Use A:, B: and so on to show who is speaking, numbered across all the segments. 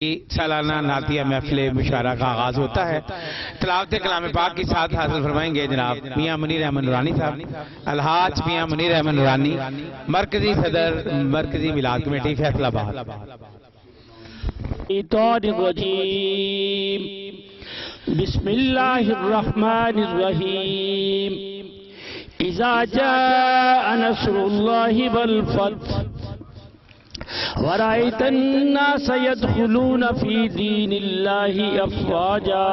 A: سالانہ نعتیہ محفل مشاعرہ کا آغاز ہوتا ہے۔ تلاوت کلام پاک کی ساتھ حاصل فرمائیں گے جناب میاں منیر احمد نورانی صاحب، الحاج میاں منیر احمد نورانی، مرکزی صدر مرکزی میلاد کمیٹی فیصل آباد۔
B: بسم اللہ الرحمن الرحیم۔ اذا جاء نصر اللہ والفتح ورأيت الناس يدخلون في دين الله أفواجا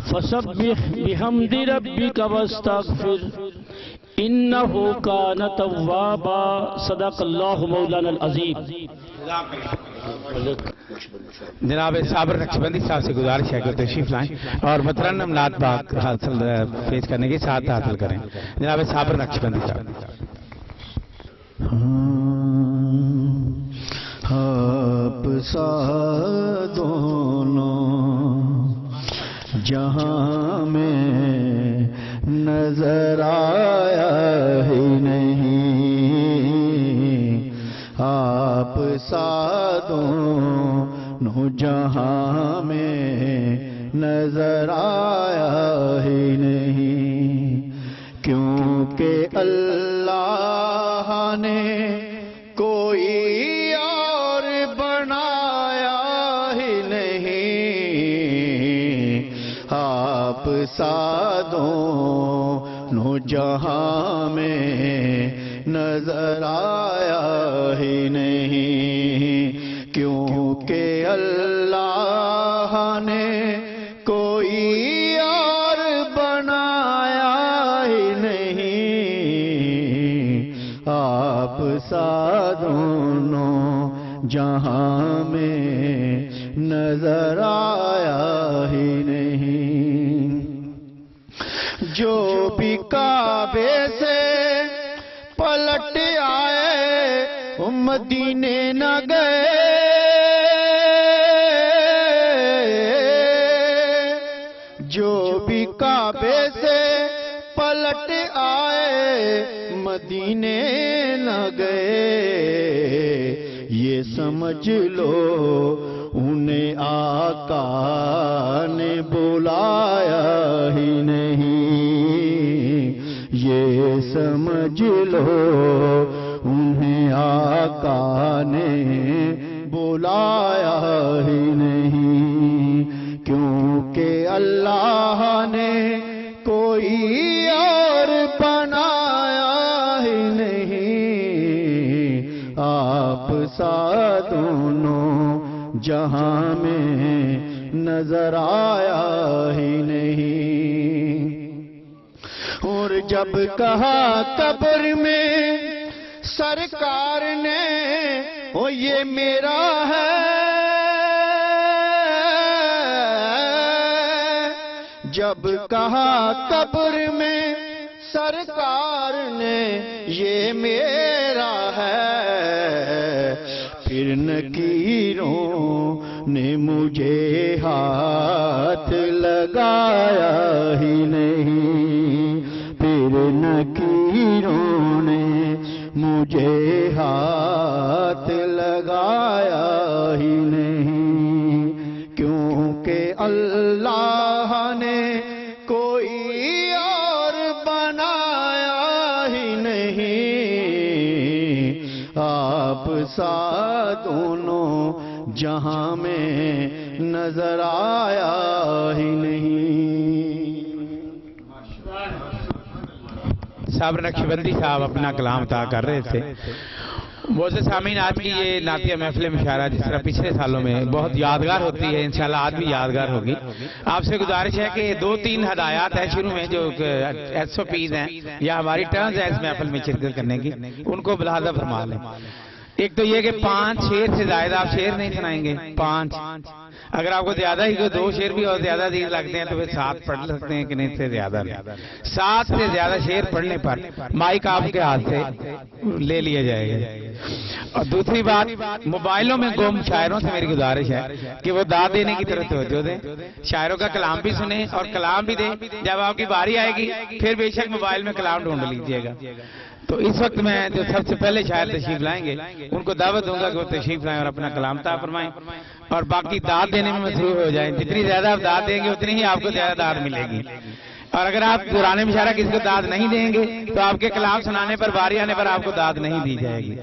B: فسبح بحمد ربك واستغفر إنه كان توابا صدق الله مولانا العظیم۔
A: جناب صابر نقشبندی صاحب سے گزارش ہے کہ تشریف لائیں اور مترنم نعت پاک حاصل پیش کرنے کے ساتھ حاصل کریں۔ جناب صابر نقشبندی صاحب۔
C: آپ سا دونوں جہاں میں نظر آیا ہی نہیں، آپ سا دونوں جہاں میں نظر آیا ہی نہیں، کیونکہ اللہ نے کوئی سادوں جہاں میں نظر آیا ہی نہیں، کیونکہ اللہ نے کوئی اور بنایا ہی نہیں، آپ سادوں جہاں میں نظر آیا ہی نہیں۔ جو بھی کعبے سے پلٹ آئے وہ مدینے نہ گئے، جو بھی کعبے سے پلٹ آئے مدینے نہ گئے، یہ سمجھ لو انہیں آقا نے بلایا ہی نہیں، یہ سمجھ لو انہیں آقا نے بلایا ہی نہیں، کیونکہ اللہ نے کوئی اور بنایا ہی نہیں، آپ سا دونوں جہاں میں نظر آیا ہی نہیں۔ اور جب کہا قبر میں سرکار نے وہ یہ میرا ہے، جب کہا قبر میں سرکار نے یہ میرا ہے، پھر نکیروں نے مجھے ہاتھ لگایا ہی نہیں، پھر نکیروں نے مجھے ہاتھ لگایا ہی نہیں، کیونکہ اللہ نے کوئی اور بنایا ہی نہیں، آپ سا دونوں جہاں میں نظر آیا ہی نہیں۔
A: صابر نقشبندی صاحب اپنا کلام عطا کر رہے تھے۔ معزز سامعین، آج کی یہ نعتیہ محفل مشاعرہ جس طرح پچھلے سالوں میں بہت یادگار ہوتی ہے، انشاءاللہ آج بھی یادگار ہوگی۔ آپ سے گزارش ہے کہ 2-3 ہدایات ہیں شروع میں جو SOPs ہیں یا ہماری ٹرنز ہیں اس محفل میں شرکت کرنے کی، ان کو ملاحظہ فرما لیں۔ ایک تو یہ کہ 5 شعر سے زائد آپ شعر نہیں سنائیں گے، 5۔ اگر آپ کو زیادہ ہی 2 شعر بھی اور زیادہ عزیز لگتے ہیں تو پھر 7 پڑھ سکتے ہیں کہ نہیں، سے زیادہ نہیں۔ 7 سے زیادہ شعر پڑھنے پر مائک آپ کے ہاتھ سے لے لیا جائے گا۔ اور دوسری بات، موبائلوں میں گم شاعروں سے میری گزارش ہے کہ وہ داد دینے کی طرف توجہ دیں، شاعروں کا کلام بھی سنیں اور کلام بھی دیں۔ جب آپ کی باری آئے گی پھر بے شک موبائل میں کلام ڈھونڈ لیجئے گا۔ تو تو اس وقت میں جو سب سے پہلے شاعر تشریف لائیں گے ان کو دعوت دوں گا کہ وہ تشریف لائیں اور اپنا کلام عطا فرمائیں اور باقی داد دینے میں مصروف ہو جائیں. جتنی زیادہ آپ داد دیں گے اتنی ہی آپ کو زیادہ داد ملے گی. اور اگر آپ دوران مشاعرہ کسی کو داد نہیں دیں گے تو آپ کے کلام سنانے پر باری آنے پر آپ کو داد نہیں دی جائے گی.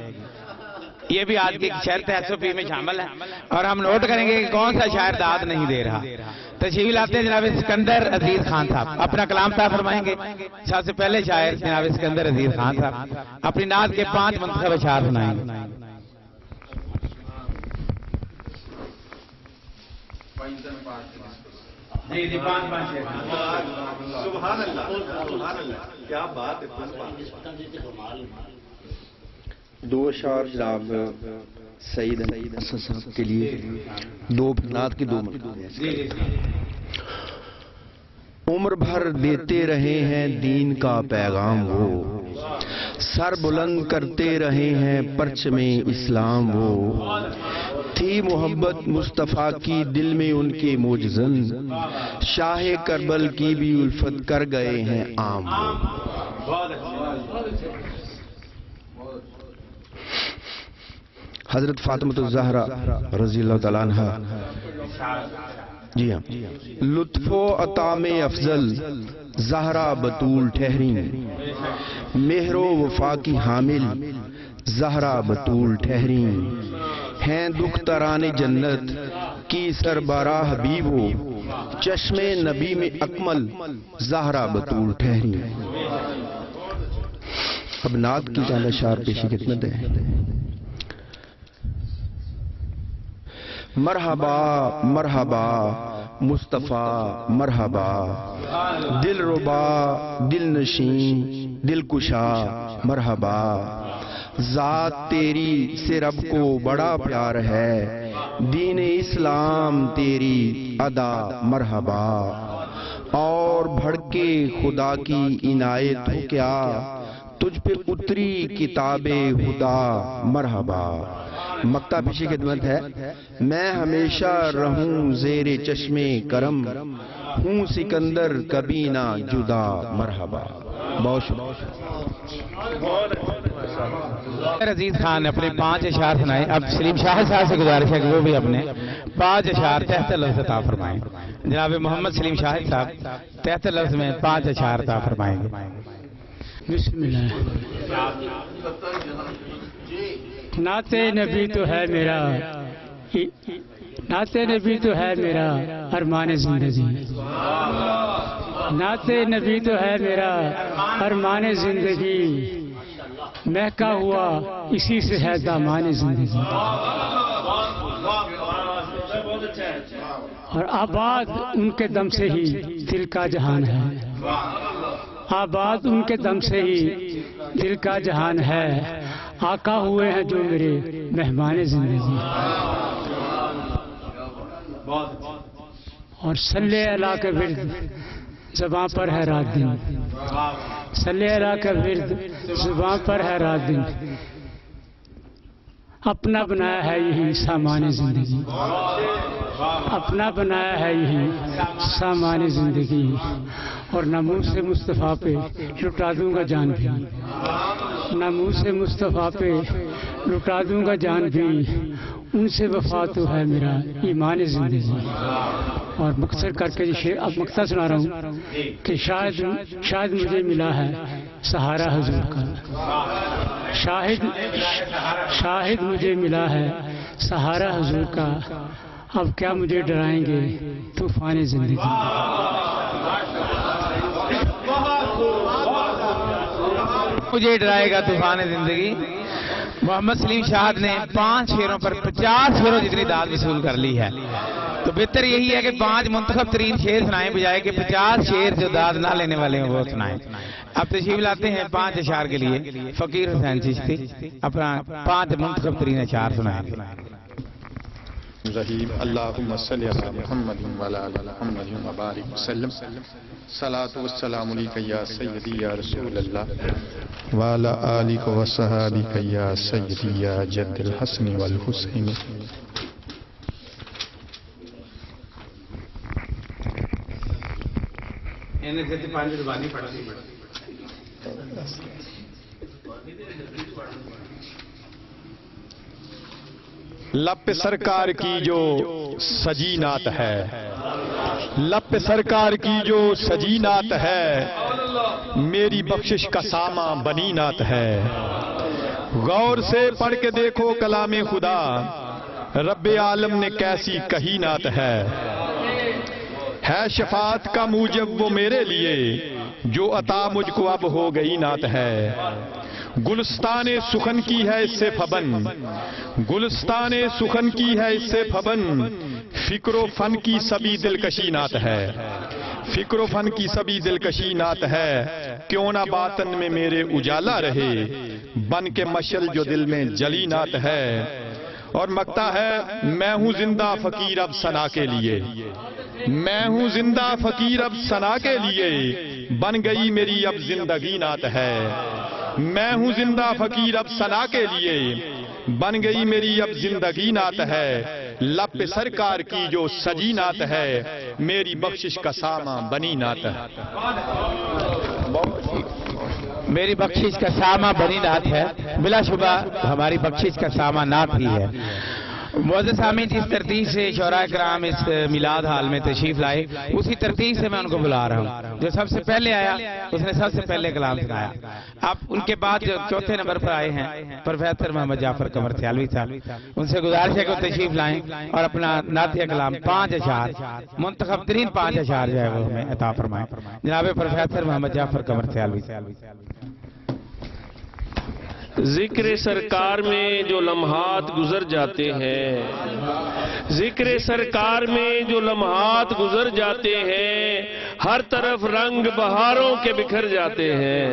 A: یہ بھی آج کی شرط SOP میں شامل ہے اور ہم نوٹ کریں گے کہ کون سا شاعر داد نہیں دے رہا. تشریف لاتے ہیں جناب اسکندر عزیز خان صاحب اپنا کلام عطا فرمائیں گے. سب سے پہلے شاعر جناب اسکندر عزیز خان صاحب اپنی نعت کے 5 منتخب اشعار سنائیں گے.
C: کیا بات ہے. دو اشعار جناب سعید حسن صاحب کے لیے, دو نعت کی 2 منتخب. عمر بھر دیتے رہے ہیں دین کا پیغام وہ, سر بلند کرتے رہے ہیں پرچم اسلام وہ, تھی محبت مصطفیٰ کی دل میں ان کے موجزن, شاہ کربل کی بھی الفت کر گئے ہیں عام وہ. حضرت فاطمہ الزہرا رضی اللہ تعالیٰ عنہ, جی ہاں, لطف و عطا میں افضل زہرا بطول ٹھہری, مہر و وفا کی حامل زہرا بطول ٹھہری, ہیں دکھ تران جنت کی سربراہ حبیب ہو, چشم نبی میں اکمل زہرا بطول ٹھہری. اب نعت کی چاند اشعار پیشی خدمت ہے. مرحبا مرحبا مصطفیٰ مرحبا, دل ربا دل نشین دل کشا مرحبا, ذات تیری سے رب کو بڑا پیار ہے, دین اسلام تیری ادا مرحبا, اور بھڑکے خدا کی عنایت ہو کیا, تجھ پہ اتری کتاب خدا مرحبا. مقطع پیشی خدمت ہے. میں ہمیشہ رہوں زیر چشم کرم, ہوں سکندر کبھی نہ جدا مرحبا. بہت شکریہ.
A: عزیز خان نے اپنے 5 اشعار سنائے. اب سلیم شاہ صاحب سے گزارش ہے کہ وہ بھی اپنے 5 اشعار تحت لفظ عطا فرمائیں. جناب محمد سلیم شاہ صاحب تحت لفظ میں 5 اشعار عطا فرمائیں گے.
B: بسم اللہ. نعت نبی تو ہے میرا, نعت نبی تو ہے میرا ارمان زندگی, نعت نبی تو ہے میرا ارمان زندگی, مہکا ہوا اسی سے ہے دامان زندگی, اور آباد ان کے دم سے ہی دل کا جہان ہے, آباد ان کے دم سے ہی دل کا جہان ہے, آقا ہوئے ہیں جو میرے مہمان زندگی. اور صلی اللہ کا ورد زباں پر ہے رات دن, صلی اللہ کا ورد زباں پر ہے رات دن, اپنا بنایا ہے یہی سامان زندگی, اپنا بنایا ہے یہی سامان زندگی, اور ناموس سے مصطفیٰ پہ لٹا دوں گا جان بھی, ناموس سے مصطفیٰ پہ لٹا دوں گا جان بھی, ان سے وفا تو ہے میرا ایمان زندگی. اور مختصر کر کے اب مقطع سنا رہا ہوں کہ شاید مجھے ملا ہے سہارا حضور کا, شاہد مجھے ملا ہے سہارا حضور کا, اب کیا مجھے ڈرائیں گے طوفان زندگی.
A: مجھے ڈرائے گا طوفان زندگی. محمد سلیم شاہد نے 5 شعروں پر 50 شعروں جتنی داد وصول کر لی ہے, تو بہتر یہی ہے کہ 5 منتخب ترین شعر سنائیں بجائے کہ 50 شعر جو داد نہ لینے والے ہیں وہ سنائیں. اب تشریف لاتے ہیں 5 اشعار کے لیے فقیر حسین چشتی اپنا 5 منتخب ترین اشعار سنائیں گے.
D: رحیم. اللہم صلی علی محمد وعلی آل محمد وبارک وسلم. صلاۃ والسلام علیک یا سیدی یا رسول اللہ وعلی آلک وصحابک یا سیدی یا جد الحسن والحسین.
A: انہیں سے 5 زبانی پڑھنی پڑتی.
D: لب پہ سرکار کی جو سجی نعت ہے، لب پہ سرکار کی جو سجی نعت ہے، میری بخشش کا ساماں بنی نعت ہے۔ غور سے پڑھ کے دیکھو کلام خدا، رب عالم نے کیسی کہی نعت ہے۔ شفاعت کا موجب وہ میرے لیے، جو عطا مجھ کو اب ہو گئی نعت ہے۔ گلستان سخن کی ہے اس سے فبن، گلستان سخن کی ہے اس سے فبن، فکر و فن کی سبھی دلکشی نعت ہے۔ فکر و فن کی سبھی دلکشی نعت ہے، کیوں نہ باطن میں میرے اجالا رہے، بن کے مشل جو دل میں جلی نعت ہے۔ اور مکتا ہے میں ہوں زندہ فقیر اب ثنا کے لیے، میں ہوں زندہ فقیر اب ثنا کے لیے، بن گئی میری اب زندگی نعت ہے۔ میں ہوں زندہ فقیر اب ثنا کے لیے، بن گئی میری اب زندگی نعت ہے۔ لب پہ سرکار کی جو سجی نعت ہے، میری بخشش کا ساماں بنی نعت ہے۔
A: میری بخشش کا ساماں بنی نعت ہے، بلا شبہ ہماری بخشش کا ساماں نعت ہی ہے۔ معزز سامعین، جس ترتیب سے شعراء کرام اس میلاد حال میں تشریف لائے، اسی ترتیب سے میں ان کو بلا رہا ہوں۔ جو سب سے پہلے آیا اس نے سب سے پہلے کلام سنایا۔ اب ان کے بعد جو چوتھے نمبر پر آئے ہیں پروفیسر محمد جعفر قمر سیالوی صاحب، ان سے گزارش ہے کہ وہ تشریف لائیں اور اپنا نعتیہ کلام 5 اشعار، منتخب ترین 5 اشعار جو ہے وہ ہمیں عطا فرمائیں۔ جناب پروفیسر محمد جعفر قمر سیالوی صاحب۔
E: ذکر سرکار میں جو لمحات گزر جاتے ہیں، ذکر سرکار میں جو لمحات گزر جاتے ہیں، ہر طرف رنگ بہاروں کے بکھر جاتے ہیں،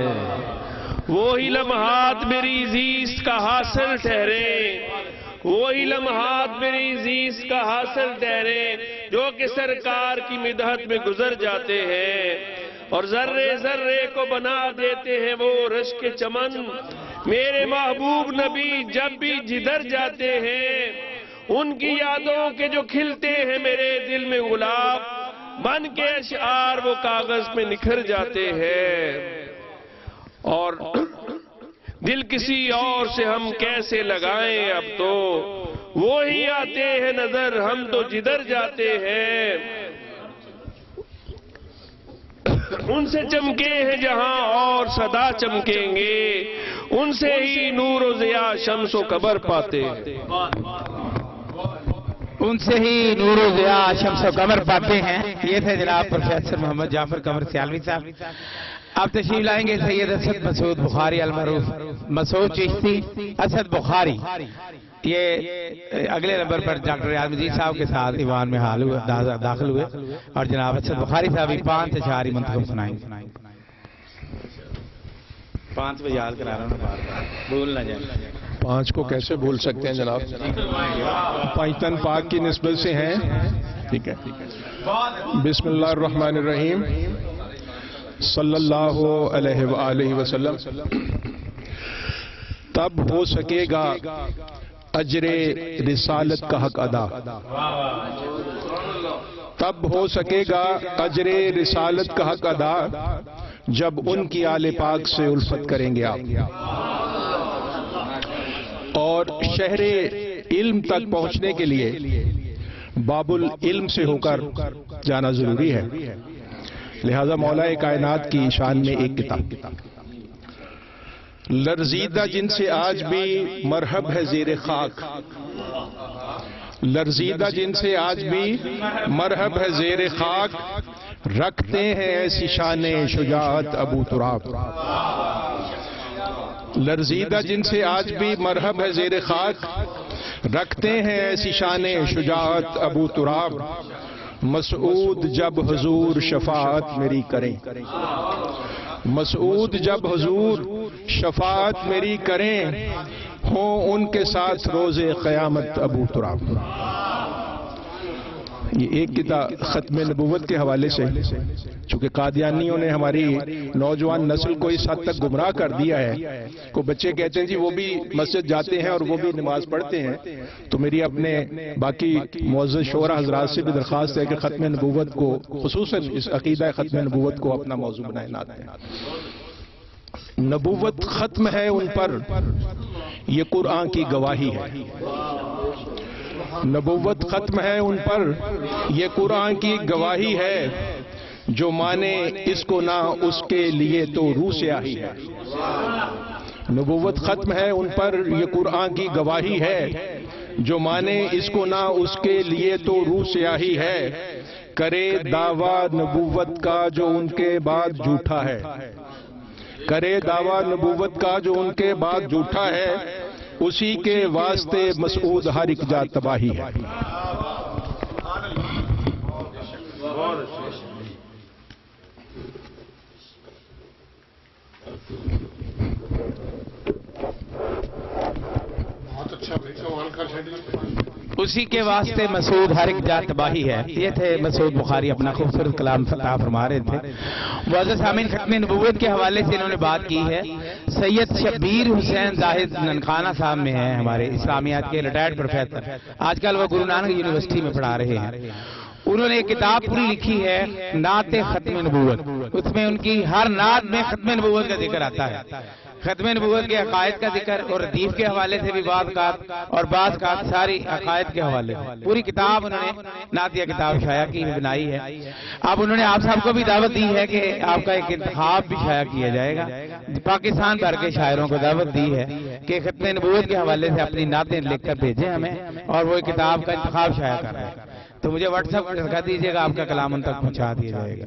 E: وہی لمحات میری زیست کا حاصل ٹھہرے، وہی لمحات میری زیست کا حاصل ٹھہرے، جو کہ سرکار کی مدحت میں گزر جاتے ہیں اور ذرے ذرے کو بنا دیتے ہیں وہ رشک چمن۔ میرے محبوب نبی جب بھی جدھر جاتے ہیں، ان کی یادوں کے جو کھلتے ہیں میرے دل میں گلاب، بن کے اشعار وہ کاغذ پہ نکھر جاتے ہیں۔ اور دل کسی اور سے ہم کیسے لگائیں، اب تو وہی آتے ہیں نظر، ہم تو جدھر جاتے ہیں۔ ان سے چمکے ہیں جہاں اور صدا چمکیں گے، ان سے ہی نور و ضیاء شمس و قمر پاتے ہیں،
A: ان سے ہی نور و ضیاء شمس و قمر پاتے ہیں۔ یہ تھے جناب پروفیسر محمد جعفر قمر سیالوی صاحب۔ اب تشریف لائیں گے سید اسد مسعود بخاری المعروف مسعود چشتی اسد بخاری۔ یہ اگلے نمبر پر ڈاکٹر ریاض مجید صاحب کے ساتھ ایوان میں داخل ہوئے اور جناب اسد بخاری صاحب 5 اشعار منتخب سنائیں گے۔ 5 پہ یاد کرا رہا ہوں، بار بار بھول نہ جائیں۔
D: 5 کو کیسے بھول سکتے ہیں جناب؟ پاکستان پاک کی نسبت سے ہیں، ٹھیک ہے۔ بسم اللہ الرحمن الرحیم، صلی اللہ علیہ وآلہ وسلم۔ تب ہو سکے گا اجر رسالت کا حق ادا، تب ہو سکے گا اجر رسالت کا حق ادا، جب ان کی آل پاک سے الفت کریں گے آپ۔ اور شہر علم تک پہنچنے کے لیے باب العلم سے ہو کر جانا ضروری ہے، لہذا مولا کائنات کی شان میں ایک کتاب، لرزیدہ جن سے آج بھی مرحب ہے زیر خاک، لرزیدہ جن سے آج بھی مرحب ہے زیر خاک، رکھتے ہیں ایسی شان شجاعت ابو تراب، لرزیدہ جن سے آج بھی مرحب ہے زیر خاک، رکھتے ہیں ایسی شان شجاعت ابو تراب، مسعود جب حضور شفاعت میری کریں، مسعود جب حضور شفاعت میری کریں، ہوں ان کے ساتھ روز قیامت ابو تراب۔ یہ ایک کتاب ختم نبوت کے حوالے سے، چونکہ قادیانیوں نے ہماری نوجوان نسل کو اس حد تک گمراہ کر دیا ہے، کو بچے کہتے ہیں جی وہ بھی مسجد جاتے ہیں اور وہ بھی نماز پڑھتے ہیں، تو میری اپنے باقی معزز شعراء حضرات سے بھی درخواست ہے کہ ختم نبوت کو، خصوصاً اس عقیدہ ختم نبوت کو اپنا موضوع بنائیں۔
F: نبوت ختم ہے ان پر، یہ قرآن کی گواہی ہے۔ نبوت ختم ہے ان پر، یہ قرآن کی گواہی ہے، جو مانے اس کو نہ اس کے لیے تو روح سیاہی ہے۔ نبوت ختم ہے ان پر، یہ قرآن کی گواہی ہے، جو مانے اس کو نہ اس کے لیے تو روح سیاہی ہے۔ کرے دعویٰ نبوت کا جو ان کے بعد جھوٹا ہے، کرے دعویٰ نبوت کا جو ان کے بعد جھوٹا ہے، اسی کے واسطے مسعود ہر ایک جا تباہی ہے۔
A: اسی کے واسطے مسعود ہر ایک جا تباہی ہے۔ یہ تھے مسعود بخاری اپنا خوبصورت کلام عطا فرما رہے تھے۔ معزز سامعین، ختم نبوت کے حوالے سے انہوں نے بات کی ہے۔ سید شبیر حسین زاہد ننکانہ صاحب میں ہیں، ہمارے اسلامیات کے ریٹائرڈ پروفیسر، آج کل وہ گرو نانک یونیورسٹی میں پڑھا رہے ہیں۔ انہوں نے ایک کتاب پوری لکھی ہے، نعت ختم نبوت۔ اس میں ان کی ہر نعت میں ختم نبوت کا ذکر آتا ہے، ختم نبوت کے عقائد کا ذکر، اور ردیف کے حوالے سے بھی بعض کا ساری عقائد کے حوالے سے پوری کتاب انہوں نے نعتیہ کتاب شائع کی بنائی ہے۔ اب انہوں نے آپ صاحب کو بھی دعوت دی ہے کہ آپ کا ایک انتخاب بھی شائع کیا جائے گا۔ پاکستان بھر کے شاعروں کو دعوت دی ہے کہ ختم نبوت کے حوالے سے اپنی نعتیں لکھ کر بھیجیں ہمیں، اور وہ کتاب کا انتخاب شائع کر رہے ہیں۔ تو مجھے واٹس ایپ پر دکھا دیجیے گا، آپ کا کلام ان تک پہنچا دیا جائے گا۔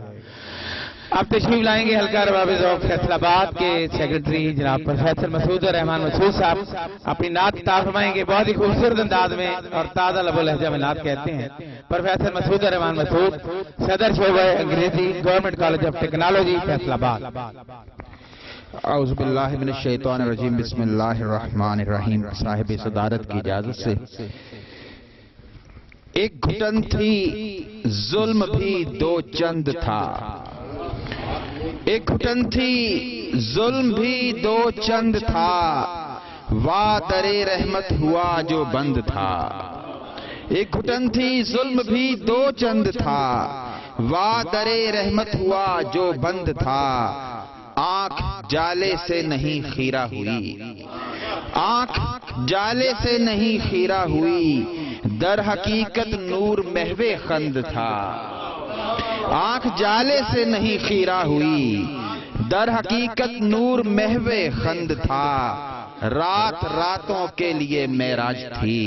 A: اب تشریف لائیں گے حلقہ رباب ذوق فیصل آباد کے سیکرٹری جناب پروفیسر مسعود الرحمان مسعود صاحب، اپنی نعت عطا فرمائیں گے بہت ہی خوبصورت انداز میں، اور تازہ لب و لہجہ میں نعت کہتے ہیں پروفیسر مسعود الرحمان مسعود، صدر شعبہ انگریزی، government college of technology Faisal آباد۔
C: اعوذ باللہ من الشیطان الرجیم، بسم اللہ الرحمن الرحیم۔ صاحب صدارت کی اجازت سے، ایک گھٹن تھی ظلم بھی دو چند تھا، ایک گھٹن تھی ظلم بھی دو چند تھا، وا در رحمت ہوا جو بند تھا۔ ایک گھٹن تھی ظلم بھی دو چند تھا، وا در رحمت ہوا جو بند تھا۔ آنکھ جالے سے نہیں خیرہ ہوئی، آنکھ جالے سے نہیں خیرہ ہوئی، در حقیقت نور محو خند تھا۔ آنکھ جالے سے نہیں خیرہ ہوئی، در حقیقت نور محو خند تھا۔ رات راتوں کے لیے معراج تھی،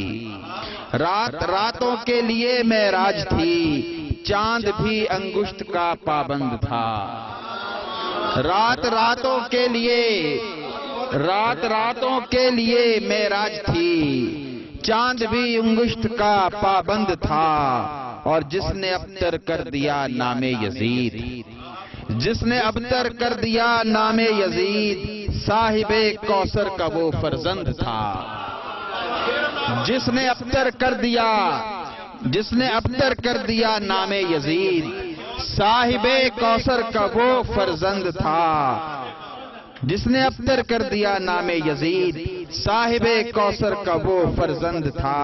C: رات راتوں کے لیے معراج تھی، چاند بھی انگشت کا پابند تھا۔ رات راتوں کے لیے، رات راتوں کے لیے معراج تھی، چاند بھی انگشت کا پابند تھا۔ اور جس نے ابتر کر دیا نام یزید، جس نے ابتر کر دیا نام یزید، صاحب کوثر کا وہ فرزند تھا۔ جس نے ابتر کر دیا، جس نے ابتر کر دیا نام یزید، صاحب کوثر کا وہ فرزند تھا۔ جس نے ابتر کر دیا نام یزید، صاحب کوثر کا وہ فرزند تھا۔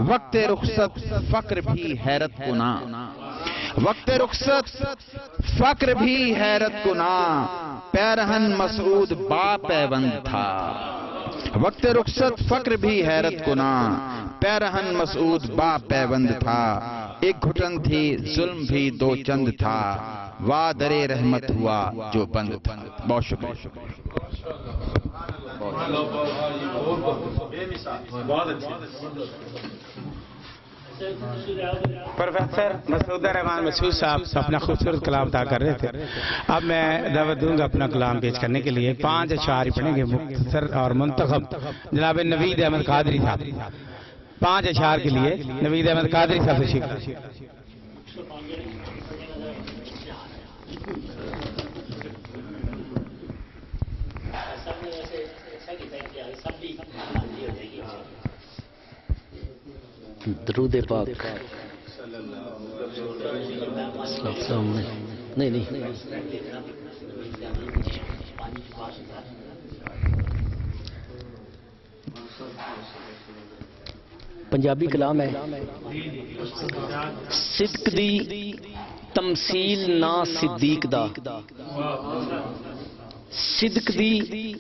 C: وقت رخصت فقر بھی حیرت کنا، وقت رخصت فقر بھی حیرت کنا، پیرہن مسعود با پیوند تھا۔ وقت رخصت فقر بھی حیرت کنا، پیرہن مسعود با پیوند تھا۔ ایک گھٹن تھی ظلم بھی دو چند تھا، وا در رحمت ہوا جو بند تھا۔ بہت شکریہ۔
A: پروفیسر مسعود الرحمان مسعود صاحب اپنا خوبصورت کلام عطا کر رہے تھے۔ اب میں دعوت دوں گا اپنا کلام پیش کرنے کے لیے۔ 5 اشعار پڑھیں گے مختصر اور منتخب جناب نوید احمد قادری صاحب۔ 5 اشعار کے لیے نوید احمد قادری صاحب سے شکریہ۔
G: درود پاک نہیں پنجابی کلام ہے۔ صدق دی تمثیل نا صدیق دا، صدق دی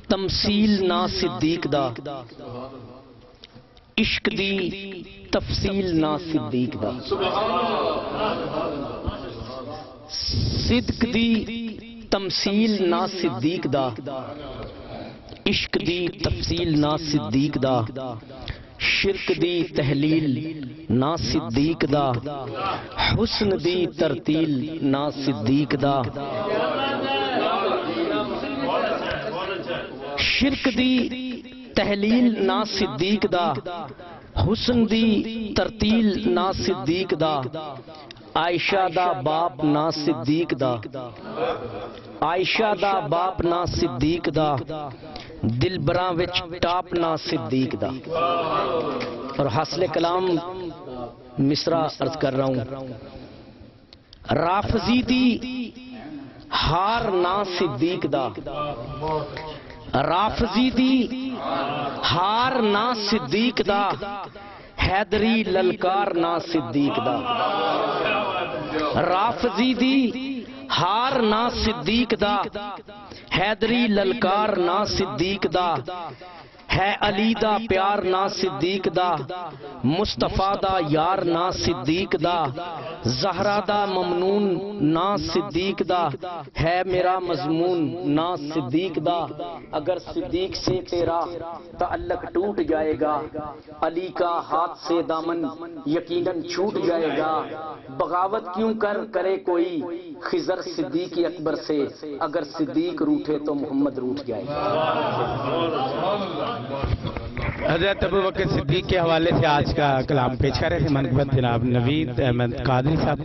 G: تمثیل نا صدیق دا، عشق دی تفصیل نا صدیق دا، صدق دی تمثیل نا صدیق دا، عشق دی تفصیل نا صدیق دا، شرک دی تحلیل نا صدیق دا، حسن دی ترتیل نا صدیق دا، شرک دی تحلیل نا صدیق دا، حسن دی ترتیل نا صدیق دا، عائشہ دا باپ نا صدیق دا، عائشہ دا باپ نا صدیق دا، دل براں وچ ٹاپ نا صدیق دا۔ اور حاصل کلام مصرع عرض کر رہا ہوں، رافضی دی ہار نا صدیق دا، رافضی دی ہار نا صدیق دا، حیدری للکار نا صدیق دا، رافضی دی ہار نا صدیق دا، حیدری للکار نا صدیق دا، ہے علی دا پیار نا صدیق دا، مصطفیٰ دا یار نا صدیق دا، زہرا دا ممنون نا صدیق دا، ہے میرا مضمون نا صدیق دا، اگر صدیق سے تیرا تعلق ٹوٹ جائے گا، علی کا ہاتھ سے دامن یقیناً چھوٹ جائے گا، بغاوت کیوں کرے کوئی خضر صدیق اکبر سے، اگر صدیق روٹھے تو محمد روٹھ جائے گا۔
A: حضرت ابو بکر صدیق کے حوالے سے آج کا کلام پیش کر رہے تھے منقبت جناب نوید احمد قادری صاحب۔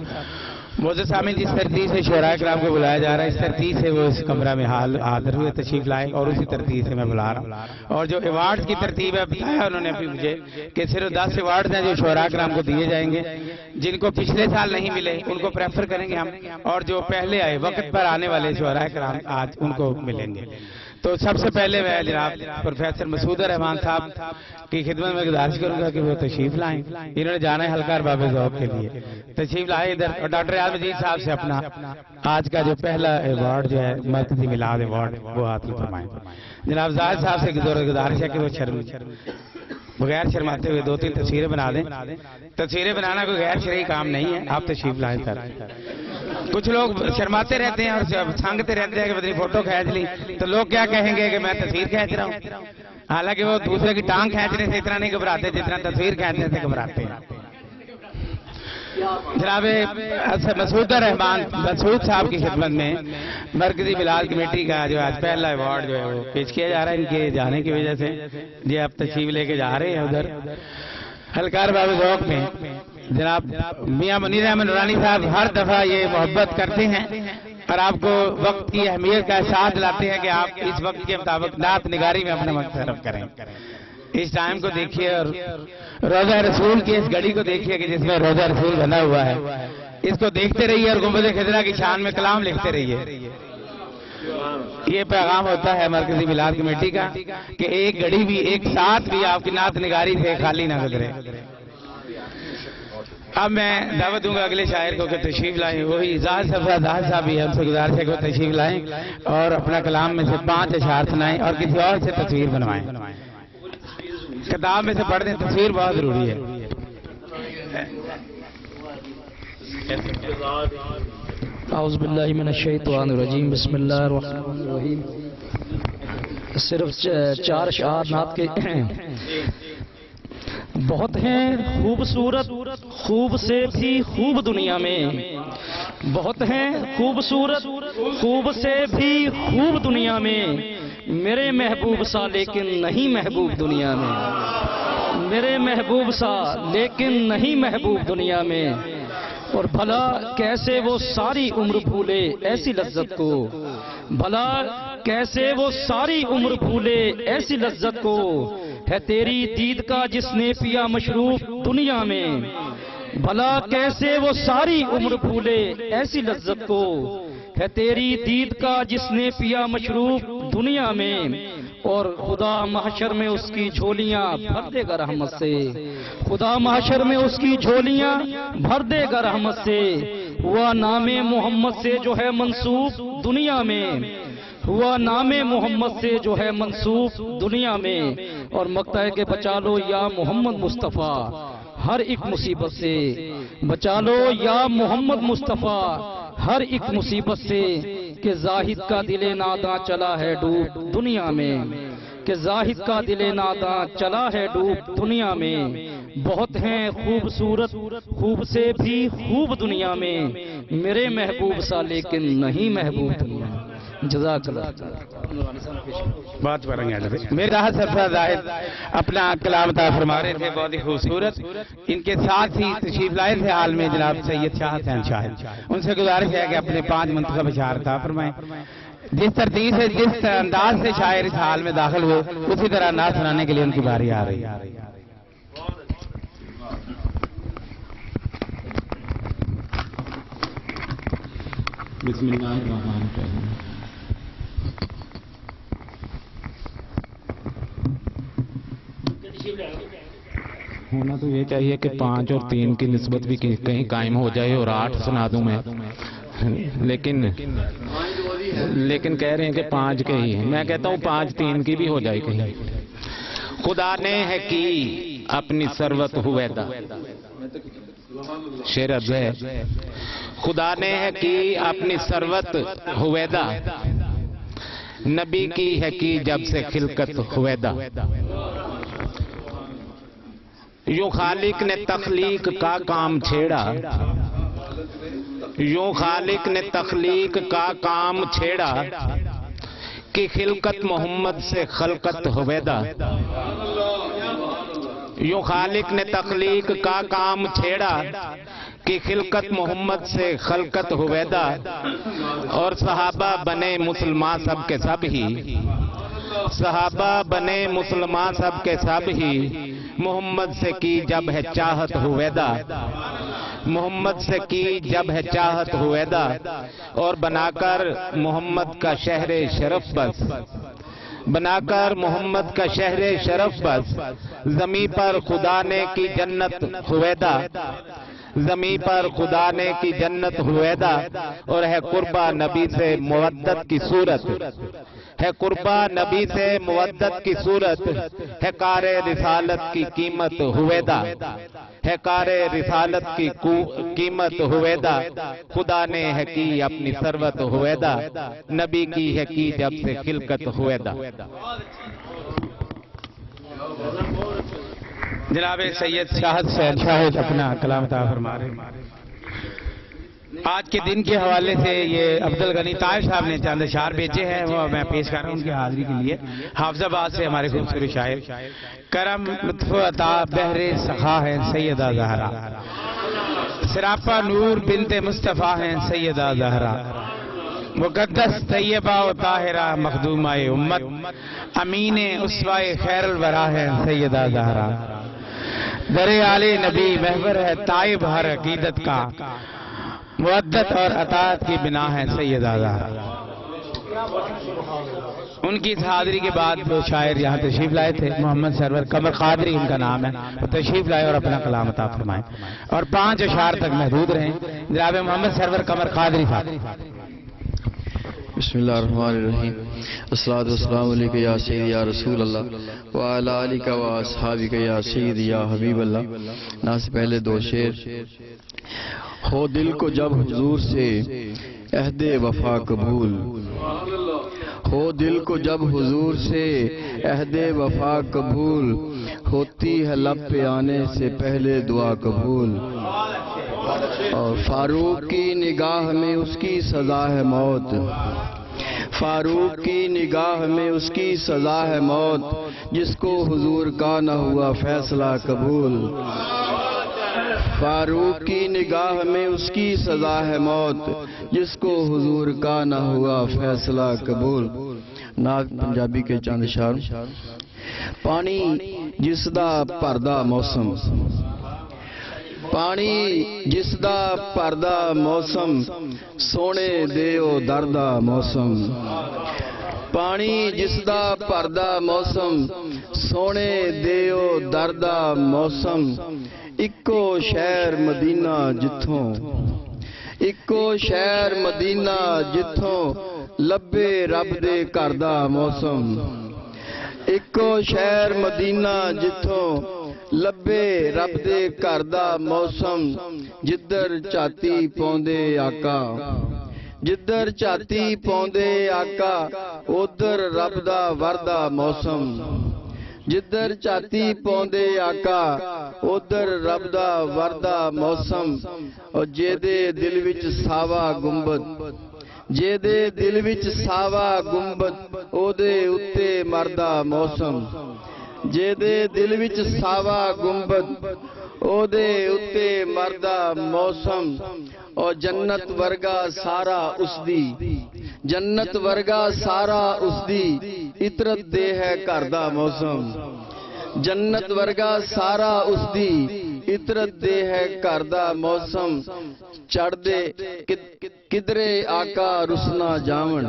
A: معزز سامعین، جس ترتیب سے شعراء کرام کو بلایا جا رہا ہے، اس ترتیب سے وہ اس کمرہ میں حاضر ہوئے، تشریف لائے، اور اسی ترتیب سے میں بلا رہا ہوں۔ اور جو ایوارڈ کی ترتیب ہے بتایا انہوں نے ابھی مجھے کہ صرف 10 ایوارڈ ہیں جو شعراء کرام کو دیے جائیں گے، جن کو پچھلے سال نہیں ملے ان کو پریفر کریں گے ہم، اور جو پہلے آئے وقت پر آنے والے شعراء کرام آج ان کو ملیں گے۔ تو سب سے پہلے میں جناب پروفیسر مسعود الرحمان صاحب کی خدمت میں گزارش کروں گا کہ وہ تشریف لائیں، انہوں نے جانا ہے حلقہ ارباب ذوق کے لیے، تشریف لائے ادھر، اور ڈاکٹر ریاض مجید صاحب سے اپنا آج کا جو پہلا ایوارڈ جو ہے مرکزی میلاد ایوارڈ وہ حاصل فرمائیں۔ جناب زاہد صاحب سے گزارش ہے کہ وہ بغیر شرماتے ہوئے 2-3 تصویریں بنا دیں۔ تصویریں بنانا کوئی غیر شرعی کام نہیں ہے، آپ تشریف لائیں سر۔ کچھ لوگ شرماتے رہتے ہیں اور سانگتے رہتے ہیں کہ بدنی فوٹو کھینچ لی تو لوگ کیا کہیں گے کہ میں تصویر کھینچ رہا ہوں، حالانکہ وہ دوسرے کی ٹانگ کھینچنے سے اتنا نہیں گھبراتے جتنا تصویر کھینچنے سے گھبراتے ہیں۔ جناب مسعود الرحمان مسعود صاحب کی خدمت میں مرکزی میلاد کمیٹی کا جو آج پہلا ایوارڈ جو ہے وہ پیش کیا جا رہا ہے، ان کے جانے کی وجہ سے یہ آپ تشریف لے کے جا رہے ہیں ادھر حلقہ ارباب ذوق میں۔ جناب میاں منیر احمد نورانی صاحب ہر دفعہ یہ محبت کرتے ہیں اور آپ کو وقت کی اہمیت کا احساس دلاتے ہیں کہ آپ اس وقت کے مطابق نعت نگاری میں اپنا وقت صرف کریں۔ اس ٹائم کو دیکھیے اور روضہ رسول کی اس گھڑی کو دیکھیے کہ جس میں روضہ رسول بنا ہوا ہے، اس کو دیکھتے رہیے اور گنبد خضرا کی شان میں کلام لکھتے رہیے۔ یہ پیغام ہوتا ہے مرکزی میلاد کمیٹی کا کہ ایک گھڑی بھی ایک ساتھ بھی آپ کی نعت نگاری سے خالی نہ گزرے۔ اب میں دعوت دوں گا اگلے شاعر کو کہ تشریف لائیں، وہی زاہد صاحب بھی ہم سے گزارش ہے کہ وہ تشریف لائیں اور اپنا کلام میں سے 5 اشعار سنائیں اور کسی اور سے تصویر بنوائیں۔ کتاب میں سے پڑھ دیں، تصویر بہت ضروری ہے۔
G: اعوذ باللہ من الشیطان الرجیم، بسم اللہ الرحمن الرحیم۔ صرف 4 اشعار نعت کے بہت ہیں خوبصورت خوب سے بھی خوب دنیا میں، بہت ہیں خوبصورت خوب سے بھی خوب دنیا میں، میرے محبوب سا لیکن نہیں محبوب دنیا میں، میرے محبوب سا لیکن نہیں محبوب دنیا میں، اور بھلا کیسے وہ ساری عمر بھولے ایسی لذت کو، بھلا کیسے وہ ساری عمر بھولے ایسی لذت کو، ہے تیری دید کا جس نے پیا مشروب دنیا میں، بھلا کیسے وہ ساری عمر بھولے ایسی لذت کو، ہے تیری دید کا جس نے پیا مشروب دنیا میں، اور خدا محشر میں اس کی جھولیاں بھر دے گا رحمت سے، خدا محشر میں اس کی جھولیاں بھر دے گا رحمت سے، ہوا نام محمد سے جو ہے منسوب دنیا میں، ہوا نام محمد سے جو ہے منسوب دنیا میں، اور مقطع ہے کہ بچا لو یا محمد مصطفیٰ ہر ایک مصیبت سے، بچا لو یا محمد مصطفیٰ ہر ایک مصیبت سے، کہ زاہد کا دل ناداں چلا ہے ڈوب دنیا میں، کہ زاہد کا دل ناداں چلا ہے ڈوب دنیا میں، بہت ہیں خوبصورت خوب سے بھی خوب دنیا میں، میرے محبوب سا لیکن نہیں محبوب دنیا میں۔ جزاک اللہ۔
A: بات کریں گے میرے راحت سرفراز زاہد اپنا کلام عطا فرما رہے تھے، بہت ہی خوبصورت۔ ان کے ساتھ ہی تشریف لائے تھے حال میں جناب سید شاہ حسین شاہد، ان سے گزارش ہے کہ اپنے 5 منتخب اشعار عطا فرمائیں۔ جس ترتیب سے جس انداز سے شاعر اس حال میں داخل ہوئے اسی طرح نعت سنانے کے لیے ان کی باری آ رہی ہے۔
H: بسم اللہ الرحمن الرحیم۔ ہونا تو یہ چاہیے کہ 5 اور 3 کی نسبت بھی کہیں قائم ہو جائے اور 8 سنا دوں میں، لیکن کہہ رہے ہیں کہ 5 کے ہی ہیں، میں کہتا ہوں 5 3 کی بھی ہو جائے کہیں۔ خدا نے ہے کی اپنی ثروت ہویدا، شعر ارض ہے، خدا نے ہے کی اپنی ثروت ہویدا، نبی کی ہے کی جب سے خلقت ہویدا، یوں خالق نے تخلیق کا کام چھیڑا، یوں خالق نے تخلیق کا کام چھیڑا، کہ خلقت محمد سے خلقت ہویدا، یوں خالق نے تخلیق کا کام چھیڑا، کہ خلقت محمد سے خلقت ہویدا، اور صحابہ بنے مسلمان سب کے سب ہی، صحابہ بنے مسلمان سب کے سب ہی، محمد سے کی جب ہے چاہت ہویدا، محمد سے کی جب ہے چاہت ہویدا، اور بنا کر محمد کا شہر شرف بس، بنا کر محمد کا شہر شرف بس، زمین پر خدا نے کی جنت ہویدا، زمین پر خدا نے کی جنت ہویدا، اور ہے قربہ نبی سے مودت کی صورت، ہے قربہ نبی سے مودت کی صورت، ہے کار رسالت کی قیمت ہویدا، ہے کار رسالت کی قیمت ہویدا، خدا نے ہے کی اپنی ثروت ہویدا، نبی کی ہے کی جب سے خلقت ہویدا۔
A: جناب سید شاہ حسین شاہد اپنا کلام عطا فرما رہے ہیں۔ آج کے دن کے حوالے سے یہ عبدالغنی طائف صاحب نے چند اشعار بیچے ہیں، وہ میں پیش کر رہا ہوں ان کی حاضری کے لیے۔ حافظ آباد سے ہمارے خوبصورت شاعر، کرم لطف عطا بحر سخا ہیں سیدہ زہرا، سراپا نور بنت مصطفیٰ ہیں سیدہ زہرا، مقدس طیبہ و طاہرہ مخدومہ امت، امین اسوہ خیر الورا ہیں سیدہ زہرا، در آل نبی محور ہے طائب ہر عقیدت کا، مودت اور اطاعت کی بنا ہے سیدہ زہرا۔ ان کی اس حاضری کے بعد وہ شاعر یہاں تشریف لائے تھے، محمد سرور قمر قادری ان کا نام ہے، وہ تشریف لائے اور اپنا کلام عطا فرمائیں، اور 5 اشعار تک محدود رہیں۔ جناب محمد سرور قمر قادری صاحب۔
C: بسم اللہ الرحمن الرحیم، الصلاۃ والسلام علیکہ یا سیدی یا رسول اللہ وعلی آلک و اصحابک یا سیدی یا حبیب اللہ۔ نا سے پہلے 2 شعر۔ ہو دل کو جب حضور سے عہد وفا قبول، ہو دل کو جب حضور سے عہد وفا قبول، ہوتی ہے لب پہ آنے سے پہلے دعا قبول، اور فاروق کی نگاہ میں اس کی سزا ہے موت، فاروق کی نگاہ میں اس کی سزا ہے موت، جس کو حضور کا نہ ہوا فیصلہ قبول، فاروق کی نگاہ میں اس کی سزا ہے موت، جس کو حضور کا نہ ہوا فیصلہ قبول۔ نعت پنجابی کے چند اشعار۔ پانی جس دا پردہ موسم، پانی جس دا پردہ موسم، سونے دیو دردہ موسم، پانی جس دا پردہ موسم، سونے دیو دردہ موسم، اکو شہر مدینہ جتھوں، اکو شہر مدینہ جتھوں، ਲੱਭੇ ਰੱਬ ਦੇ ਘਰ ਦਾ ਮੌਸਮ ਇੱਕੋ ਸ਼ਹਿਰ ਮਦੀਨਾ ਜਿੱਥੋਂ ਲੱਭੇ ਰੱਬ ਦੇ ਘਰ ਦਾ ਮੌਸਮ ਜਿੱਧਰ ਝਾਤੀ ਪਾਉਂਦੇ ਆਕਾ ਜਿੱਧਰ ਝਾਤੀ ਪਾਉਂਦੇ ਆਕਾ ਉਧਰ ਰੱਬ ਦਾ ਵਰਦਾ ਮੌਸਮ ਜਿੱਧਰ ਝਾਤੀ ਪਾਉਂਦੇ ਆਕਾ ਉਧਰ ਰੱਬ ਦਾ ਵਰਦਾ ਮੌਸਮ ਔਰ ਜਿਹਦੇ ਦਿਲ ਵਿੱਚ ਸਾਵਾ ਗੁੰਬਦ ਜਿਹਦੇ ਦਿਲ ਵਿੱਚ ਸਾਵਾ ਗੁੰਬਦ ਉਹਦੇ ਉੱਤੇ ਮਰਦਾ ਮੌਸਮ ਜਿਹਦੇ ਦਿਲ ਵਿੱਚ ਸਾਵਾ ਗੁੰਬਦ ਉਹਦੇ ਉੱਤੇ ਮਰਦਾ ਮੌਸਮ اور جنت ورگا سارا اس دی جنت ورگا سارا اس دی اطرت دے ہے گھر دا موسم جنت ورگا سارا اس دی اطرت دے ہے گھر دا موسم چڑھ دے کدرے آقا رسنا جاون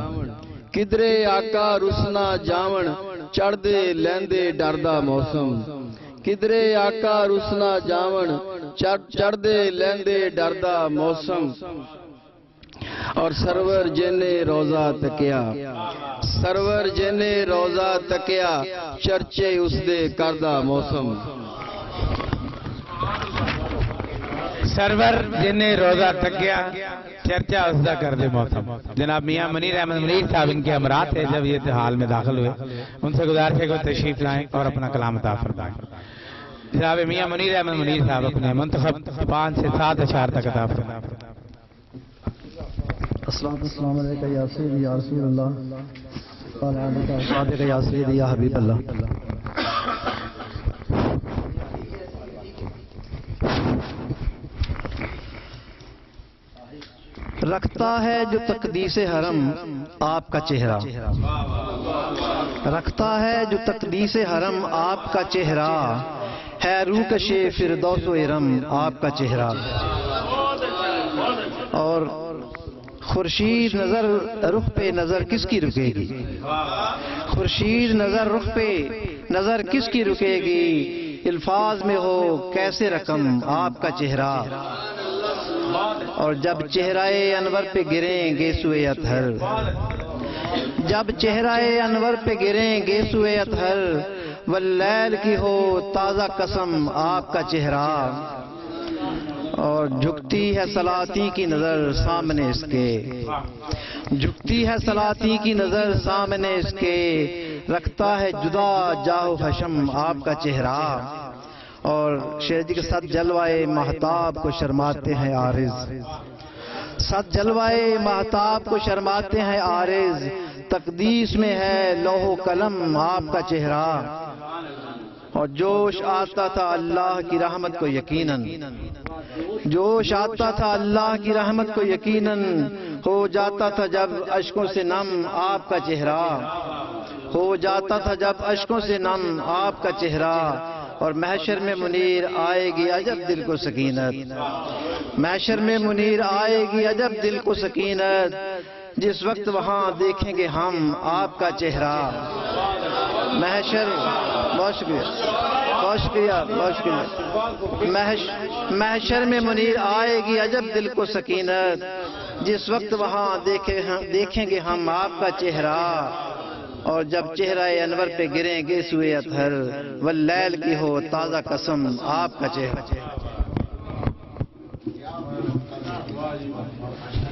C: کدرے آقا رسنا جاون چڑھ دے لیندے ڈر دا موسم کدرے آقا رسنا جاون چڑھ دے لیندے ڈر دا موسم اور سرور جنے روزہ تکیا سرور جنے روزہ تکیا چرچے اس دے کردہ موسم
A: سرور جنے روزہ تکیا چرچا اس دا کر دے موسم. جناب میاں منیر احمد منیر صاحب ان کے امراض تھے جب یہ حال میں داخل ہوئے, ان سے گزارش ہے کہ تشریف لائیں اور اپنا کلام عطا فرمائیں. جناب میاں منیر احمد منیر صاحب اپنے منتخب 5 سے 7 اشعار تک عطا فرمائیں.
I: السلام علیکم یا سیدی یا رسول اللہ قال علیکم صادق یا سیدی یا حبیب اللہ. رکھتا ہے جو تقدیس حرم آپ کا چہرہ رکھتا ہے جو تقدیس حرم آپ کا چہرہ ہے روکش فردوس و ارم آپ کا چہرہ. اور خورشید نظر رخ پہ نظر کس کی رکے گی خورشید نظر رخ پہ نظر کس کی رکے گی الفاظ میں ہو کیسے رقم آپ کا چہرہ. اور جب چہرہ انور پہ گریں گے سوئے اطہر جب چہرہ انور پہ گریں گے سوئے اطہر واللیل کی ہو تازہ قسم آپ کا چہرہ. اور جھکتی ہے سلاطین کی نظر سامنے اس کے جھکتی ہے سلاطین کی نظر سامنے اس کے رکھتا ہے جدا جاہ حشم آپ کا چہرہ. اور شیر جی کے ساتھ جلوائے مہتاب کو شرماتے ہیں عارض ساتھ جلوائے مہتاب کو شرماتے ہیں عارض تقدیس میں ہے لوح و قلم آپ کا چہرہ. اور جوش آتا تھا اللہ کی رحمت کو یقیناً جوش آتا تھا اللہ کی رحمت کو یقیناً ہو جاتا تھا جب اشکوں سے نم آپ کا چہرہ ہو جاتا تھا جب اشکوں سے نم آپ کا چہرہ. اور محشر میں منیر آئے گی عجب دل کو سکینت محشر میں منیر آئے گی عجب دل کو سکینت جس وقت وہاں دیکھیں گے ہم آپ کا چہرہ. محشر بہت شکریہ بہت شکریہ بہت شکریہ محشر میں منیر آئے گی عجب دل کو سکینت جس وقت وہاں دیکھیں گے ہم آپ کا چہرہ. اور جب چہرہ انور پہ گریں گے سوئے اطہر واللیل کی ہو تازہ قسم آپ کا چہرہ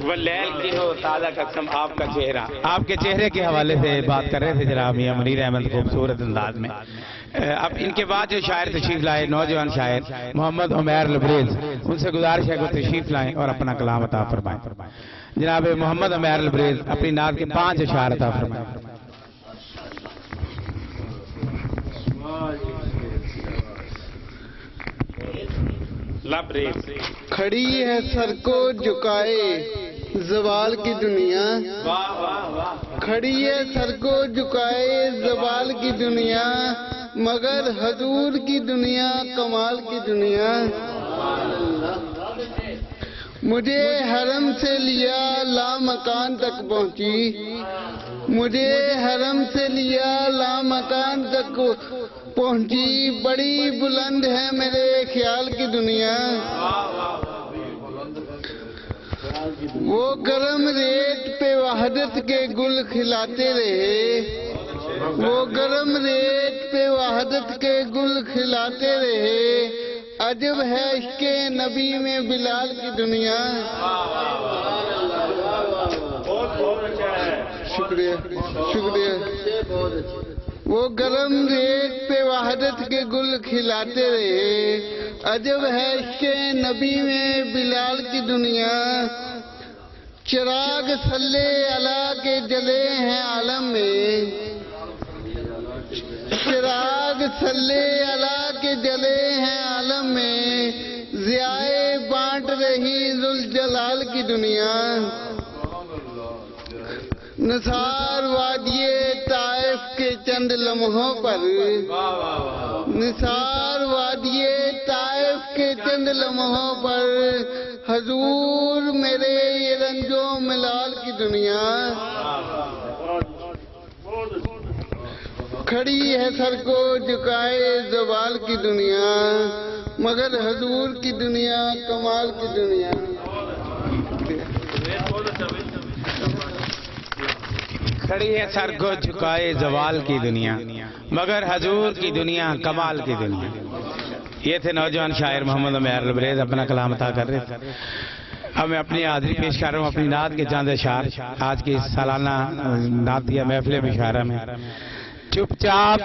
A: واللیل کی ہو تازہ قسم آپ کا چہرہ. آپ کے چہرے کے حوالے سے بات کر رہے تھے جناب میاں منیر احمد خوبصورت انداز میں. اب ان کے بعد جو شاعر تشریف لائے نوجوان شاعر محمد عمیر لبریز, ان سے گزارش ہے کہ تشریف لائیں اور اپنا کلام عطا فرمائیں. جناب محمد عمیر لبریز اپنی نعت کے 5 اشعار عطا فرمائیں.
J: کھڑی ہے سر کو جھکائے زوال کی دنیا کھڑی ہے سر کو جھکائے زوال کی دنیا مگر حضور کی دنیا کمال کی دنیا. مجھے حرم سے لیا لامکان تک پہنچی مجھے حرم سے لیا لامکان تک پہنچی بڑی بلند ہے میرے خیال کی دنیا. وہ گرم ریت پہ وحدت کے گل کھلاتے رہے، وہ گرم ریت پہ وحدت کے گل کھلاتے رہے، عجب ہے عشق نبی میں بلال کی دنیا۔ شکریہ شکریہ۔ وہ گرم ریت پہ وحدت کے گل کھلاتے رہے، عجب ہے عشق نبی میں بلال کی دنیا۔ چراغ صلی اللہ کے جلے ہیں عالم میں، چراغ صلی اللہ کے جلے ہیں عالم میں، ضیائے بانٹ رہی ذوالجلال کی دنیا۔ نثار وادی طائف کے چند لمحوں پر، نثار وادی طائف کے چند لمحوں پر، حضور میرے یہ رنج و ملال کی دنیا۔ کھڑی ہے سر کو جھکائے زوال کی دنیا، مگر حضور کی دنیا کمال کی دنیا۔
A: کھڑی ہے سر کو جھکائے زوال کی دنیا، مگر حضور کی دنیا کمال کی دنیا۔ یہ تھے نوجوان شاعر محمد عمیر لبریز، اپنا کلام عطا کر رہے تھے۔ اب میں اپنی حاضری پیش کر رہا ہوں اپنی نعت کے چند اشعار آج کی سالانہ نعتیہ محفل مشاعرہ میں۔ چپ چاپ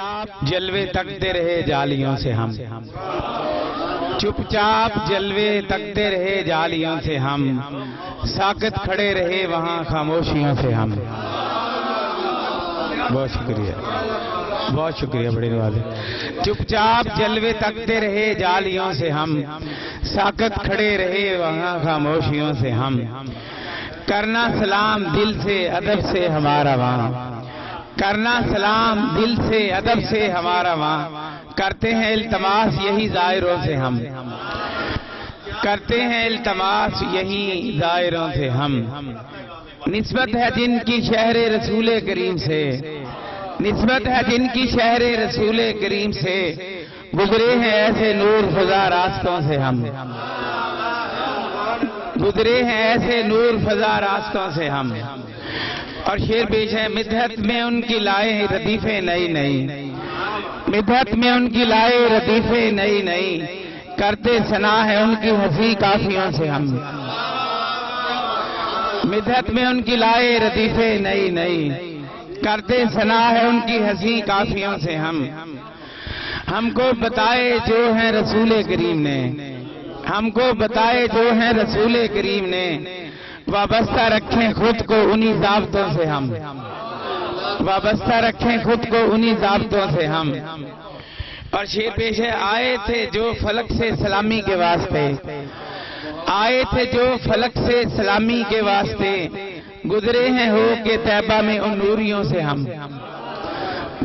A: جلوے تکتے رہے جالیوں سے ہم، چپ چاپ جلوے تکتے رہے جالیوں سے ہم، ساکت کھڑے رہے وہاں خاموشیوں سے ہم۔ بہت شکریہ بہت شکریہ، بڑی نوازی۔ چپ چاپ جلوے تکتے رہے جالیوں سے ہم، ساکت کھڑے رہے وہاں خاموشیوں سے ہم، کرنا سلام دل سے ادب سے ہمارا وہاں، کرنا سلام دل سے ادب سے ہمارا وہاں، کرتے ہیں التماس یہی زائروں سے ہم، کرتے ہیں التماس یہی زائروں سے ہم۔ نسبت ہے جن کی شہر رسول کریم سے، نسبت ہے جن کی شہر رسول کریم سے، گزرے ہیں ایسے نور فضا راستوں سے ہم، گزرے ہیں ایسے نور فضا راستوں سے ہم۔ اور شعر پیش ہے، مدحت میں ان کی لائے ردیفیں نئی نئی، مدحت میں ان کی لائے ردیفیں نئی نئی، کرتے ثنا ہے ان کی حسین کافیوں سے ہم، مدحت میں ان کی لائے ردیفیں نئی نئی، کرتے ثنا ہے ان کی حسین کافیوں سے ہم۔ ہم کو بتائے جو ہیں رسول کریم نے، ہم کو بتائے جو ہیں رسول کریم نے، وابستہ رکھیں خود کو انہی ضابطوں سے ہم، وابستہ رکھیں خود کو انہی ضابطوں سے ہم۔ اور شعر پیش ہے، آئے تھے جو فلک سے سلامی کے واسطے، آئے تھے جو فلک سے سلامی کے واسطے، گزرے ہیں ہو کے طیبہ میں ان نوریوں سے ہم،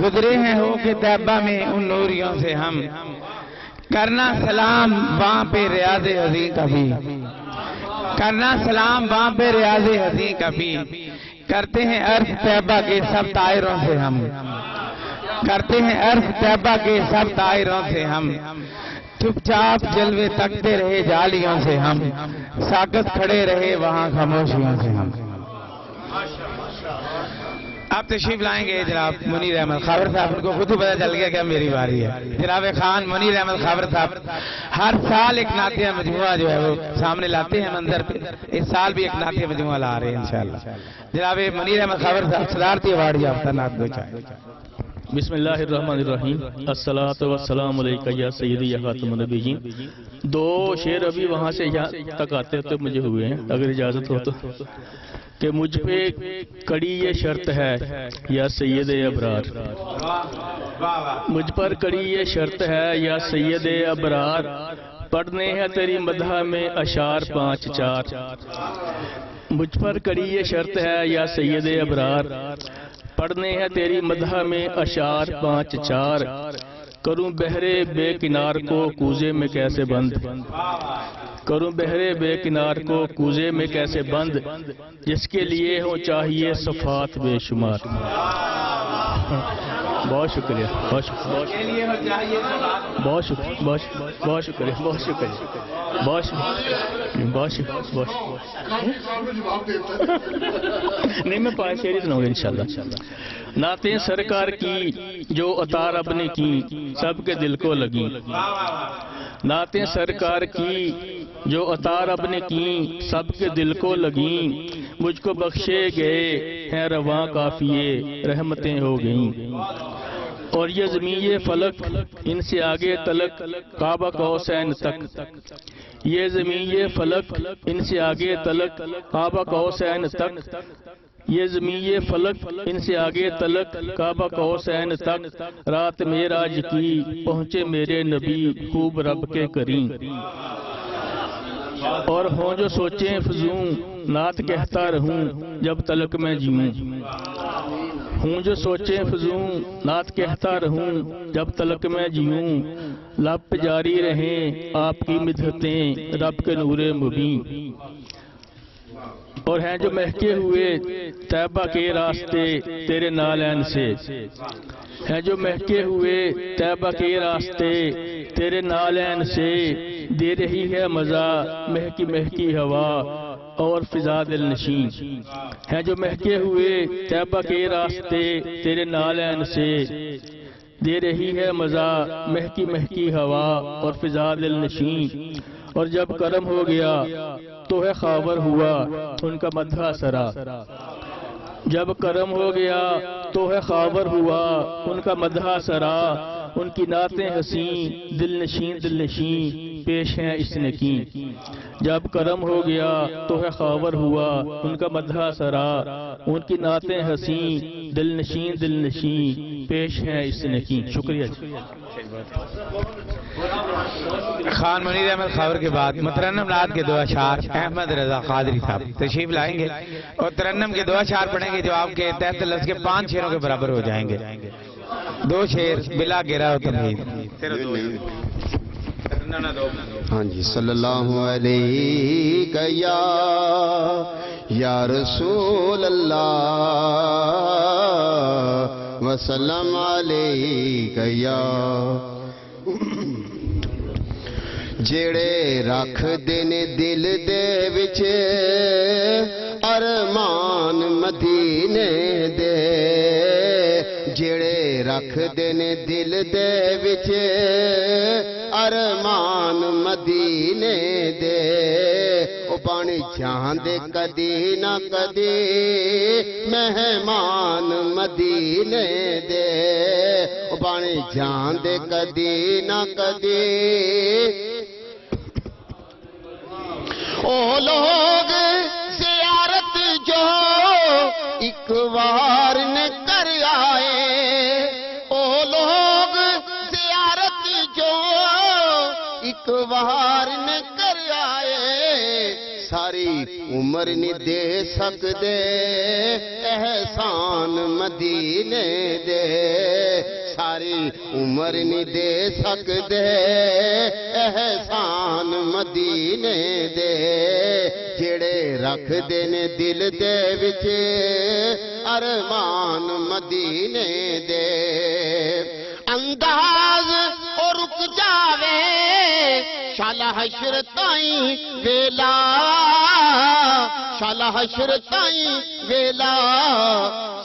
A: گزرے ہیں ہو کے طیبہ میں ان نوریوں سے ہم، کرنا سلام وہاں پہ ریاض حزین کا بھی، کرنا سلام وہاں پہ ریاض حزین کا بھی، کرتے ہیں عرف طیبہ کے سب طائروں سے ہم، کرتے ہیں عرف طیبہ کے سب طائروں سے ہم، چپ چاپ جلوے تکتے رہے جالیوں سے ہم، ساکت کھڑے رہے وہاں خاموشیوں سے ہم۔ آپ تشریف لائیں گے جناب منیر احمد خاور صاحب، ان کو خود ہی پتہ چل گیا کہ میری باری ہے۔ جناب خان منیر احمد خاور صاحب ہر سال ایک نعتیہ مجموعہ جو ہے وہ سامنے لاتے ہیں منظر پہ، اس سال بھی ایک نعتیہ مجموعہ لا رہے ہیں انشاءاللہ۔ جناب منیر احمد خاور صاحب صدارتی ایوارڈ یافتہ نعت گو چاہے۔
E: بسم اللہ الرحمن الرحیم، الصلاۃ والسلام علیکہ یا سیدی یا خاتم النبیین۔ دو شعر ابھی وہاں سے یہاں تک آتے ہوتے مجھے ہوئے ہیں، اگر اجازت ہو تو، کہ مجھ پہ کڑی یہ شرط ہے یا سید ابرار، مجھ پر کڑی یہ شرط ہے یا سید ابرار، پڑھنے ہیں تیری مدح میں اشعار 5 4، مجھ پر کڑی یہ شرط ہے یا سید ابرار، پڑھنے ہیں تیری مدح میں اشعار 5 4، کروں بحرے بے کنار کو کوزے میں کیسے بند، کروں بحرے بے کنار کو کوزے میں کیسے بند، جس کے لیے ہو چاہیے صفات بے شمار۔ بہت شکریہ، بہت شکریہ، بہت شکریہ، بہت شکریہ، بہت شکریہ، بہت شکریہ، بہت شکریہ، نہیں میں پانچ شعری سناؤں گا انشاءاللہ۔ نعتیں سرکار کی جو عطا رب نے کی سب کے دل کو لگی، نعتیں سرکار کی جو عطا رب نے کی سب کے دل کو لگیں، مجھ کو بخشے گئے ہیں رواں قافیے رحمتیں ہو گئیں، اور یہ زمین یہ فلک ان سے آگے تلک کعبہ قوسین تک، یہ زمین یہ فلک ان سے آگے تلک کعبہ قوسین تک، یہ زمین یہ فلک ان سے آگے تلک کعبہ قوسین تک، رات معراج کی پہنچے میرے نبی خوب رب کے کریم، اور ہوں جو سوچیں فضوں نعت کہتا رہوں جب تلک میں جیوں، ہوں جو سوچیں فضوں نعت کہتا رہوں جب تلک میں جیوں، لب پہ جاری رہیں آپ کی مدحتیں رب کے نور مبین، اور ہیں جو مہکے ہوئے طیبہ کے راستے تیرے نالین سے، ہیں جو مہکے ہوئے طیبہ کے راستے تیرے نالین سے، دے رہی ہے مزہ مہکی مہکی ہوا اور فضا دل نشین، ہیں جو مہکے ہوئے طیبہ کے راستے تیرے نالین سے، دے رہی ہے مزہ مہکی مہکی ہوا اور فضا دل نشین، اور جب کرم ہو گیا تو ہے خاور ہوا ان کا مدھا سرا، جب کرم ہو گیا تو ہے خاور ہوا ان کا مدھا سرا، ان کی نعتیں حسین دل نشین پیش ہیں اس نے کی، جب کرم ہو گیا تو ہے خاور ہوا ان کا مدھا سرا، ان کی نعتیں حسین دل نشین پیش ہیں اس نے کی۔ شکریہ جی۔
A: خان منیر احمد خاور کے بعد مترنم نعت کے دو اشعار احمد رضا قادری صاحب تشریف لائیں گے، اور ترنم کے دو اشعار پڑھیں گے جو آپ کے تحت لفظ کے 5 شعروں کے برابر ہو جائیں گے، 2 شعر بلا گرا و تمہید۔
C: ہاں جی، صلی اللہ علیہ یا رسول اللہ وسلم علیہ یا جڑے رکھ دن دل دے وچ ارمان مدینے دے، جڑے رکھ دن دل دے وچ ارمان مدینے دے، او پانی جہاں دے کدی نہ کدی مہمان مدینے دے، او پانی جہاں دے کدی نہ کدی، او لوگ زیارت جو ایک بار نے کر آئے، او لوگ زیارت جو ایک بار نے کر آئے، ساری عمر نہیں دے سکتے احسان مدینے دے، ساری عمر نہیں دے سکتے احسان مدینے دے، جڑے رکھ دن دل دے وچ ارمان مدینے دے، انداز اور رک جاوے شالا حشر تائیں ویلا، شالا حشر تائیں ویلا،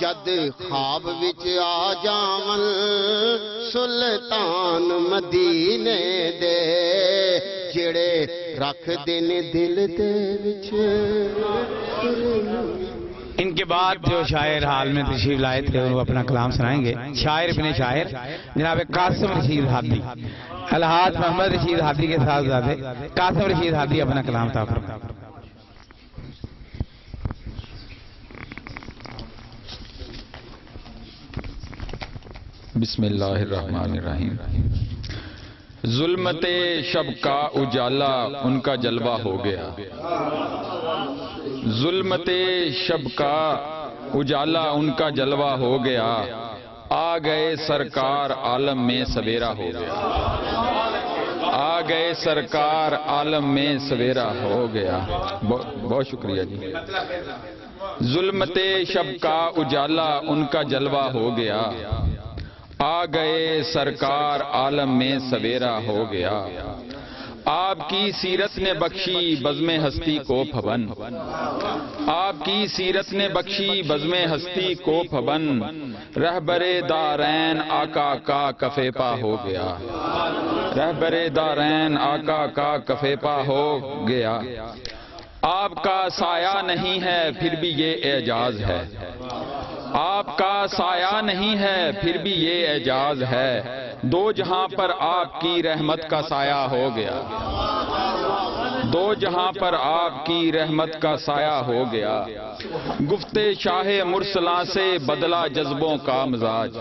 C: جد خواب وچ آ جاون سلطان مدینے دے، جڑے رکھ دن دل دے وچ۔
A: ان کے بعد جو شاعر حال میں تشریف لائے تھے وہ اپنا کلام سنائیں گے، شاعر ابن شاعر جناب قاسم رشید ہادی، الحاج محمد رشید ہادی کے ساتھ زادے قاسم رشید ہادی اپنا کلام تھا فرما۔
K: بسم اللہ الرحمن الرحیم۔ ظلمت شب کا اجالا ان کا جلوہ ہو گیا، ظلمت شب کا اجالا ان کا جلوہ ہو گیا، آ گئے سرکار عالم میں سویرا ہو گیا، آ گئے سرکار عالم میں سویرا ہو گیا۔ بہت شکریہ جی۔ ظلمت شب کا اجالا ان کا جلوہ ہو گیا، آ گئے سرکار عالم میں سویرا ہو گیا، آپ کی سیرت نے بخشی بزم ہستی کو پھبن، آپ کی سیرت نے بخشی بزم ہستی کو پھبن، رہبر دارین آقا کا کفے پا ہو گیا، رہبر دارین آقا کا کفے پا ہو گیا، آپ کا سایہ نہیں ہے پھر بھی یہ اعجاز ہے، آپ کا سایہ نہیں ہے پھر بھی یہ اعجاز ہے، دو جہاں پر آپ کی رحمت کا سایہ ہو گیا، دو جہاں پر آپ کی رحمت کا سایہ ہو گیا، گفتے شاہ مرسلاں سے بدلا جذبوں کا مزاج،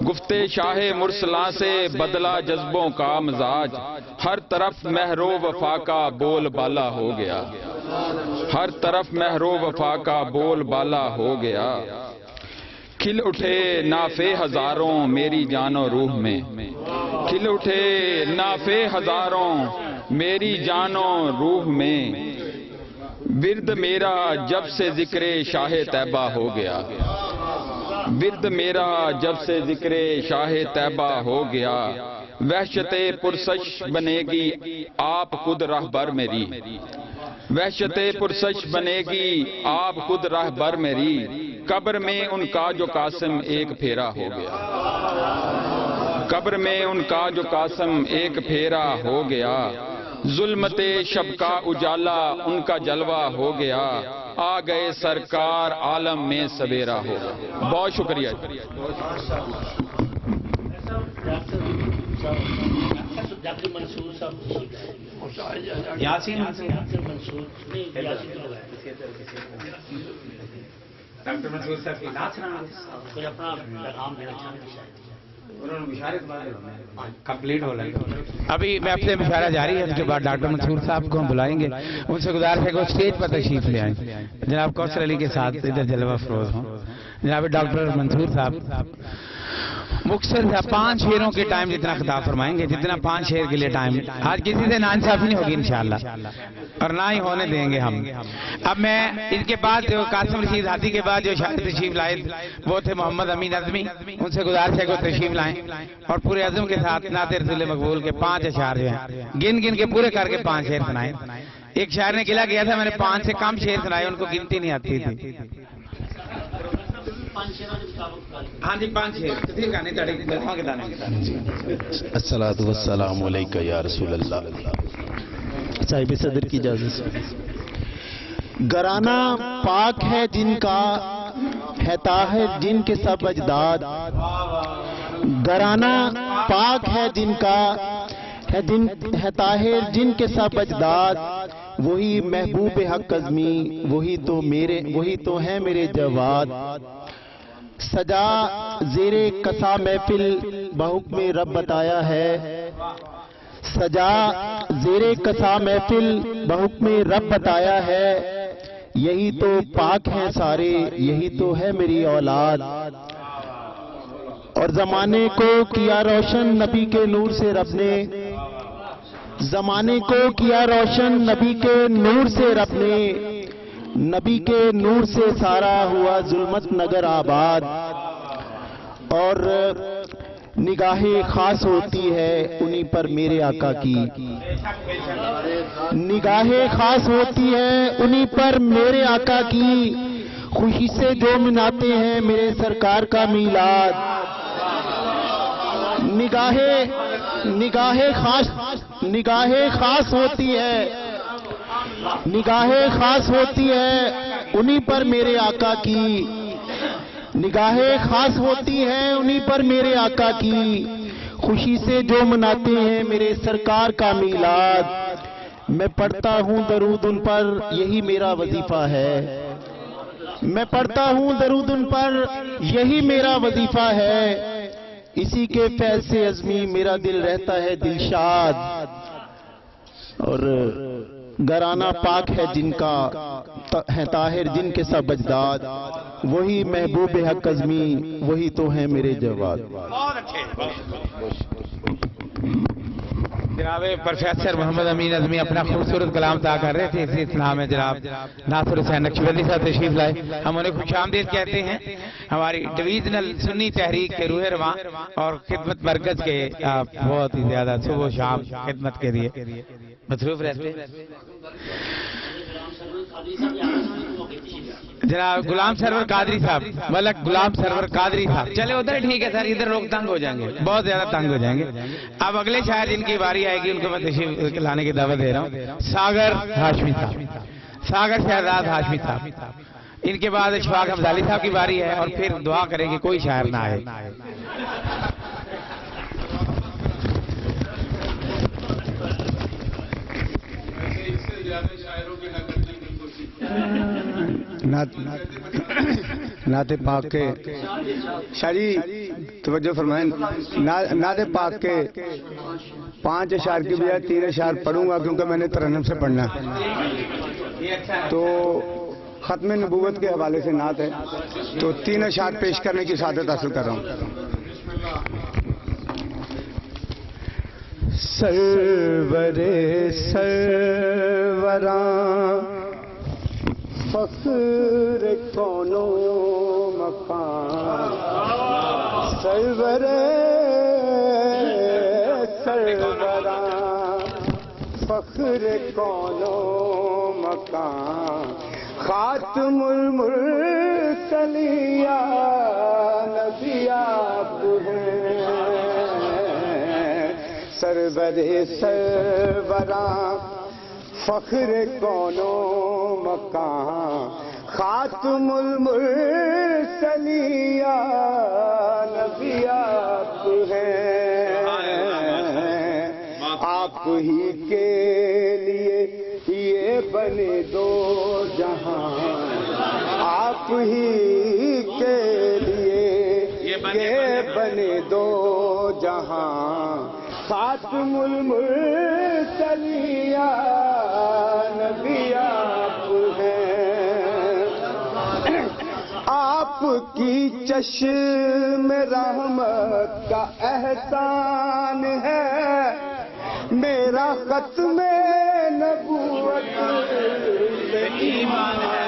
K: گفتے شاہ مرسلاں سے بدلا جذبوں کا مزاج، ہر طرف مہر و وفا کا بول بالا ہو گیا، ہر طرف مہر و وفا کا بول بالا ہو گیا، کھل اٹھے نافے ہزاروں میری جان و روح میں، کھل اٹھے نافے ہزاروں میری جان و روح میں، ورد میرا جب سے ذکر شاہ طیبہ ہو گیا، ورد میرا جب سے ذکر شاہ طیبہ ہو گیا، وحشت پرسش بنے گی آپ خود رہبر میری، وحشت پرسش بنے گی آپ خود رہبر میری، قبر میں ان کا جو قاسم ایک پھیرا ہو گیا، قبر میں ان کا جو قاسم ایک پھیرا ہو گیا، ظلمت شب کا اجالا ان کا جلوہ ہو گیا، آ گئے سرکار عالم میں سویرا ہو گیا۔ بہت شکریہ۔
L: ڈاکٹر منصور صاحب
A: یاسین
L: منصور
A: ڈاکٹر منصور صاحب کی نعت سنانا،
L: کوئی اپنا پیغام دینا چاہتے ہیں؟
A: انہوں نے مشارت کمپلیٹ ہو رہی ہے، ابھی میں اپنے مشارہ جاری ہے، اس کے بعد ڈاکٹر منصور صاحب کو ہم بلائیں گے، ان سے گزارش ہے کہ وہ اسٹیج پر تشریف لے آئیں، جناب کوثر علی کے ساتھ ادھر جلوہ افروز ہوں۔ جناب ڈاکٹر منصور صاحب مختصر 5 شعروں کے ٹائم جتنا خطاب فرمائیں گے، جتنا 5 شعر کے لیے ٹائم، آج کسی سے ناانصافی نہیں ہوگی انشاءاللہ اور نہ ہی ہونے دیں گے ہم۔ اب میں ان کے بعد جو قاسم رشید ہادی کے بعد جو شاعر تشریف لائے وہ تھے محمد امین عظمی، ان سے گزارش ہے کہ وہ تشریف لائیں اور پورے عزم کے ساتھ نعت رسول مقبول کے 5 اشعار جو ہیں گن گن کے پورے کر کے 5 شعر سنائیں۔ ایک شاعر نے گلہ کیا تھا میں نے 5 سے کم شعر سنائے، ان کو گنتی نہیں آتی تھی۔ ہاں جی 5 شعر
C: الصلاۃ والسلام علیکہ یا رسول اللہ۔ صاحب صدر کی اجازت سے، گرانہ پاک ہے جن کا ہے طاہر جن کے سب اجداد، گرانہ پاک ہے جن کا ہے طاہر جن کے سب اجداد، وہی محبوب حق ازمی وہی تو ہیں میرے جواد، سجا زیر کسا محفل بحکم رب بتایا ہے، سجا زیر کسا محفل بحکم رب بتایا ہے، یہی تو پاک ہیں سارے یہی تو ہے میری اولاد، اور زمانے کو کیا روشن نبی کے نور سے رب نے، زمانے کو کیا روشن نبی کے نور سے رب نے، نبی کے نور سے سارا ہوا ظلمت نگر آباد، اور نگاہ خاص ہوتی ہے انہی پر میرے آقا کی، نگاہ خاص ہوتی ہے انہی پر میرے آقا کی، خوشی سے جو مناتے ہیں میرے سرکار کا میلاد، نگاہ خاص ہوتی ہے، نگاہ خاص ہوتی ہے انہی پر میرے آقا کی، نگاہ خاص ہوتی ہے انہی پر میرے آقا کی، خوشی سے جو مناتے ہیں میرے سرکار کا میلاد، میں پڑھتا ہوں درود ان پر یہی میرا وظیفہ ہے، میں پڑھتا ہوں درود ان پر یہی میرا وظیفہ ہے، اسی کے فیض سے عزمی میرا دل رہتا ہے دلشاد، اور گرانہ پاک ہے جن کا ہے طاہر جن کے سب اجداد، وہی محبوب حق ازمی وہی تو ہیں میرے جواد۔
A: جناب پروفیسر محمد امین اعظمی اپنا خوبصورت کلام طا کر رہے تھے، اسی اثناء میں جناب ناصر حسین نقشبندی صاحب تشریف لائے. ہم انہیں خوش آمدید کہتے ہیں ہماری ڈویژنل سنی تحریک کے روح رواں اور خدمت مرکز کے آپ بہت ہی زیادہ صبح و شام خدمت کے لیے مصروف رہتے ہیں. جناب غلام سرور قادری صاحب، ملک غلام سرور قادری صاحب. چلے ادھر ٹھیک ہے سر، ادھر لوگ تنگ ہو جائیں گے، بہت زیادہ تنگ ہو جائیں گے. اب اگلے شاید جن کی باری آئے گی ان کو میں تشریف لانے کی دعوت دے رہا ہوں. ساگر ہاشمی صاحب، ساگر شہزاد ہاشمی صاحب. ان کے بعد اشفاق افضالی صاحب کی باری ہے اور پھر دعا کریں کہ کوئی شاعر نہ آئے.
M: نعت پاک کے شاہ جی توجہ فرمائیں. نعت پاک کے 5 اشعار کی بجائے 3 اشعار پڑھوں گا کیونکہ میں نے ترنم سے پڑھنا ہے. تو ختم نبوت کے حوالے سے نعت ہے تو 3 اشعار پیش کرنے کی سعادت حاصل کر رہا ہوں. سرور سروراں فخر کونو مقام، سرور سروراں فخر کونو مقام، خاتم المرسلین یا نبی آپ ہیں. سرور سروراں فخر کونو مقام، خاتم المرسلین یا نبی آپ ہیں. آپ ہی کے لیے یہ بنے دو جہاں، آپ ہی کے لیے یہ بنے دو جہاں، خاتم المرسلین یا نبی آپ ہیں. آپ کی چشم رحمت کا احسان ہے، میرا ختم نبوت پہ ایمان ہے.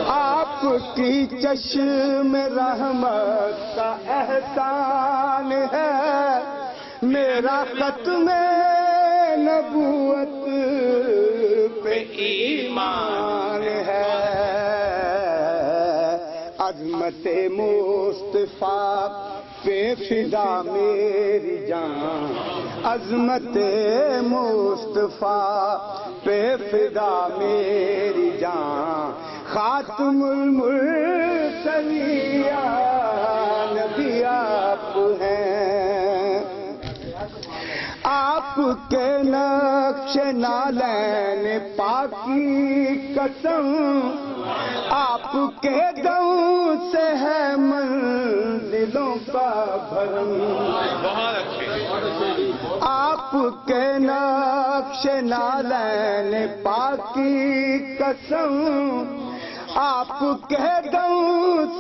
M: آپ کی چشم رحمت کا احسان ہے، میرا ختم نبوت پہ ایمان ہے. عظمت مصطفیٰ پہ فدا میری جان، عظمت مصطفیٰ پہ فدا میری جان، خاتم المرسلین یا نبی آپ ہیں. آپ کے نقش نالین پاکی قسم، آپ کے دم سے ہے منزلوں کا بھرم. آپ کے نقش نالین پاکی قسم، آپ کے دم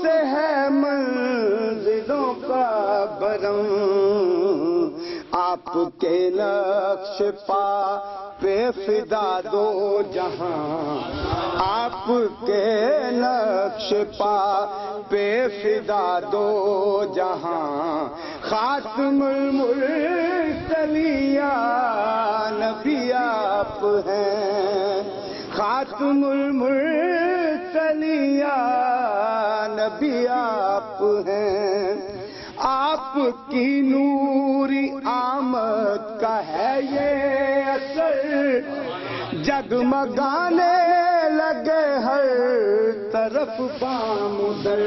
M: سے ہے منزلوں کا بھرم. آپ کے نقش پا پہ فدا دو جہاں، آپ کے نقش پا پہ فدا دو جہاں، خاتم المرسلین یا نبی آپ ہیں. خاتم المرسلین یا نبی آپ ہیں. آپ کی نوری آمد کا ہے یہ اثر، جگمگانے لگے ہر طرف بامدر.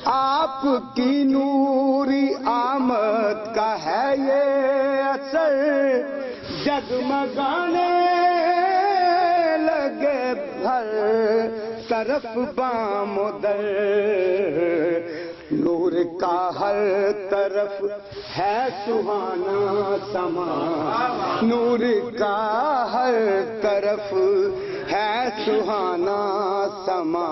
M: آپ کی نوری آمد کا ہے یہ اثر، جگمگانے لگے ہر طرف بامدر. نور کا ہر طرف ہے سہانا سما، نور کا ہر طرف ہے سہانا سما،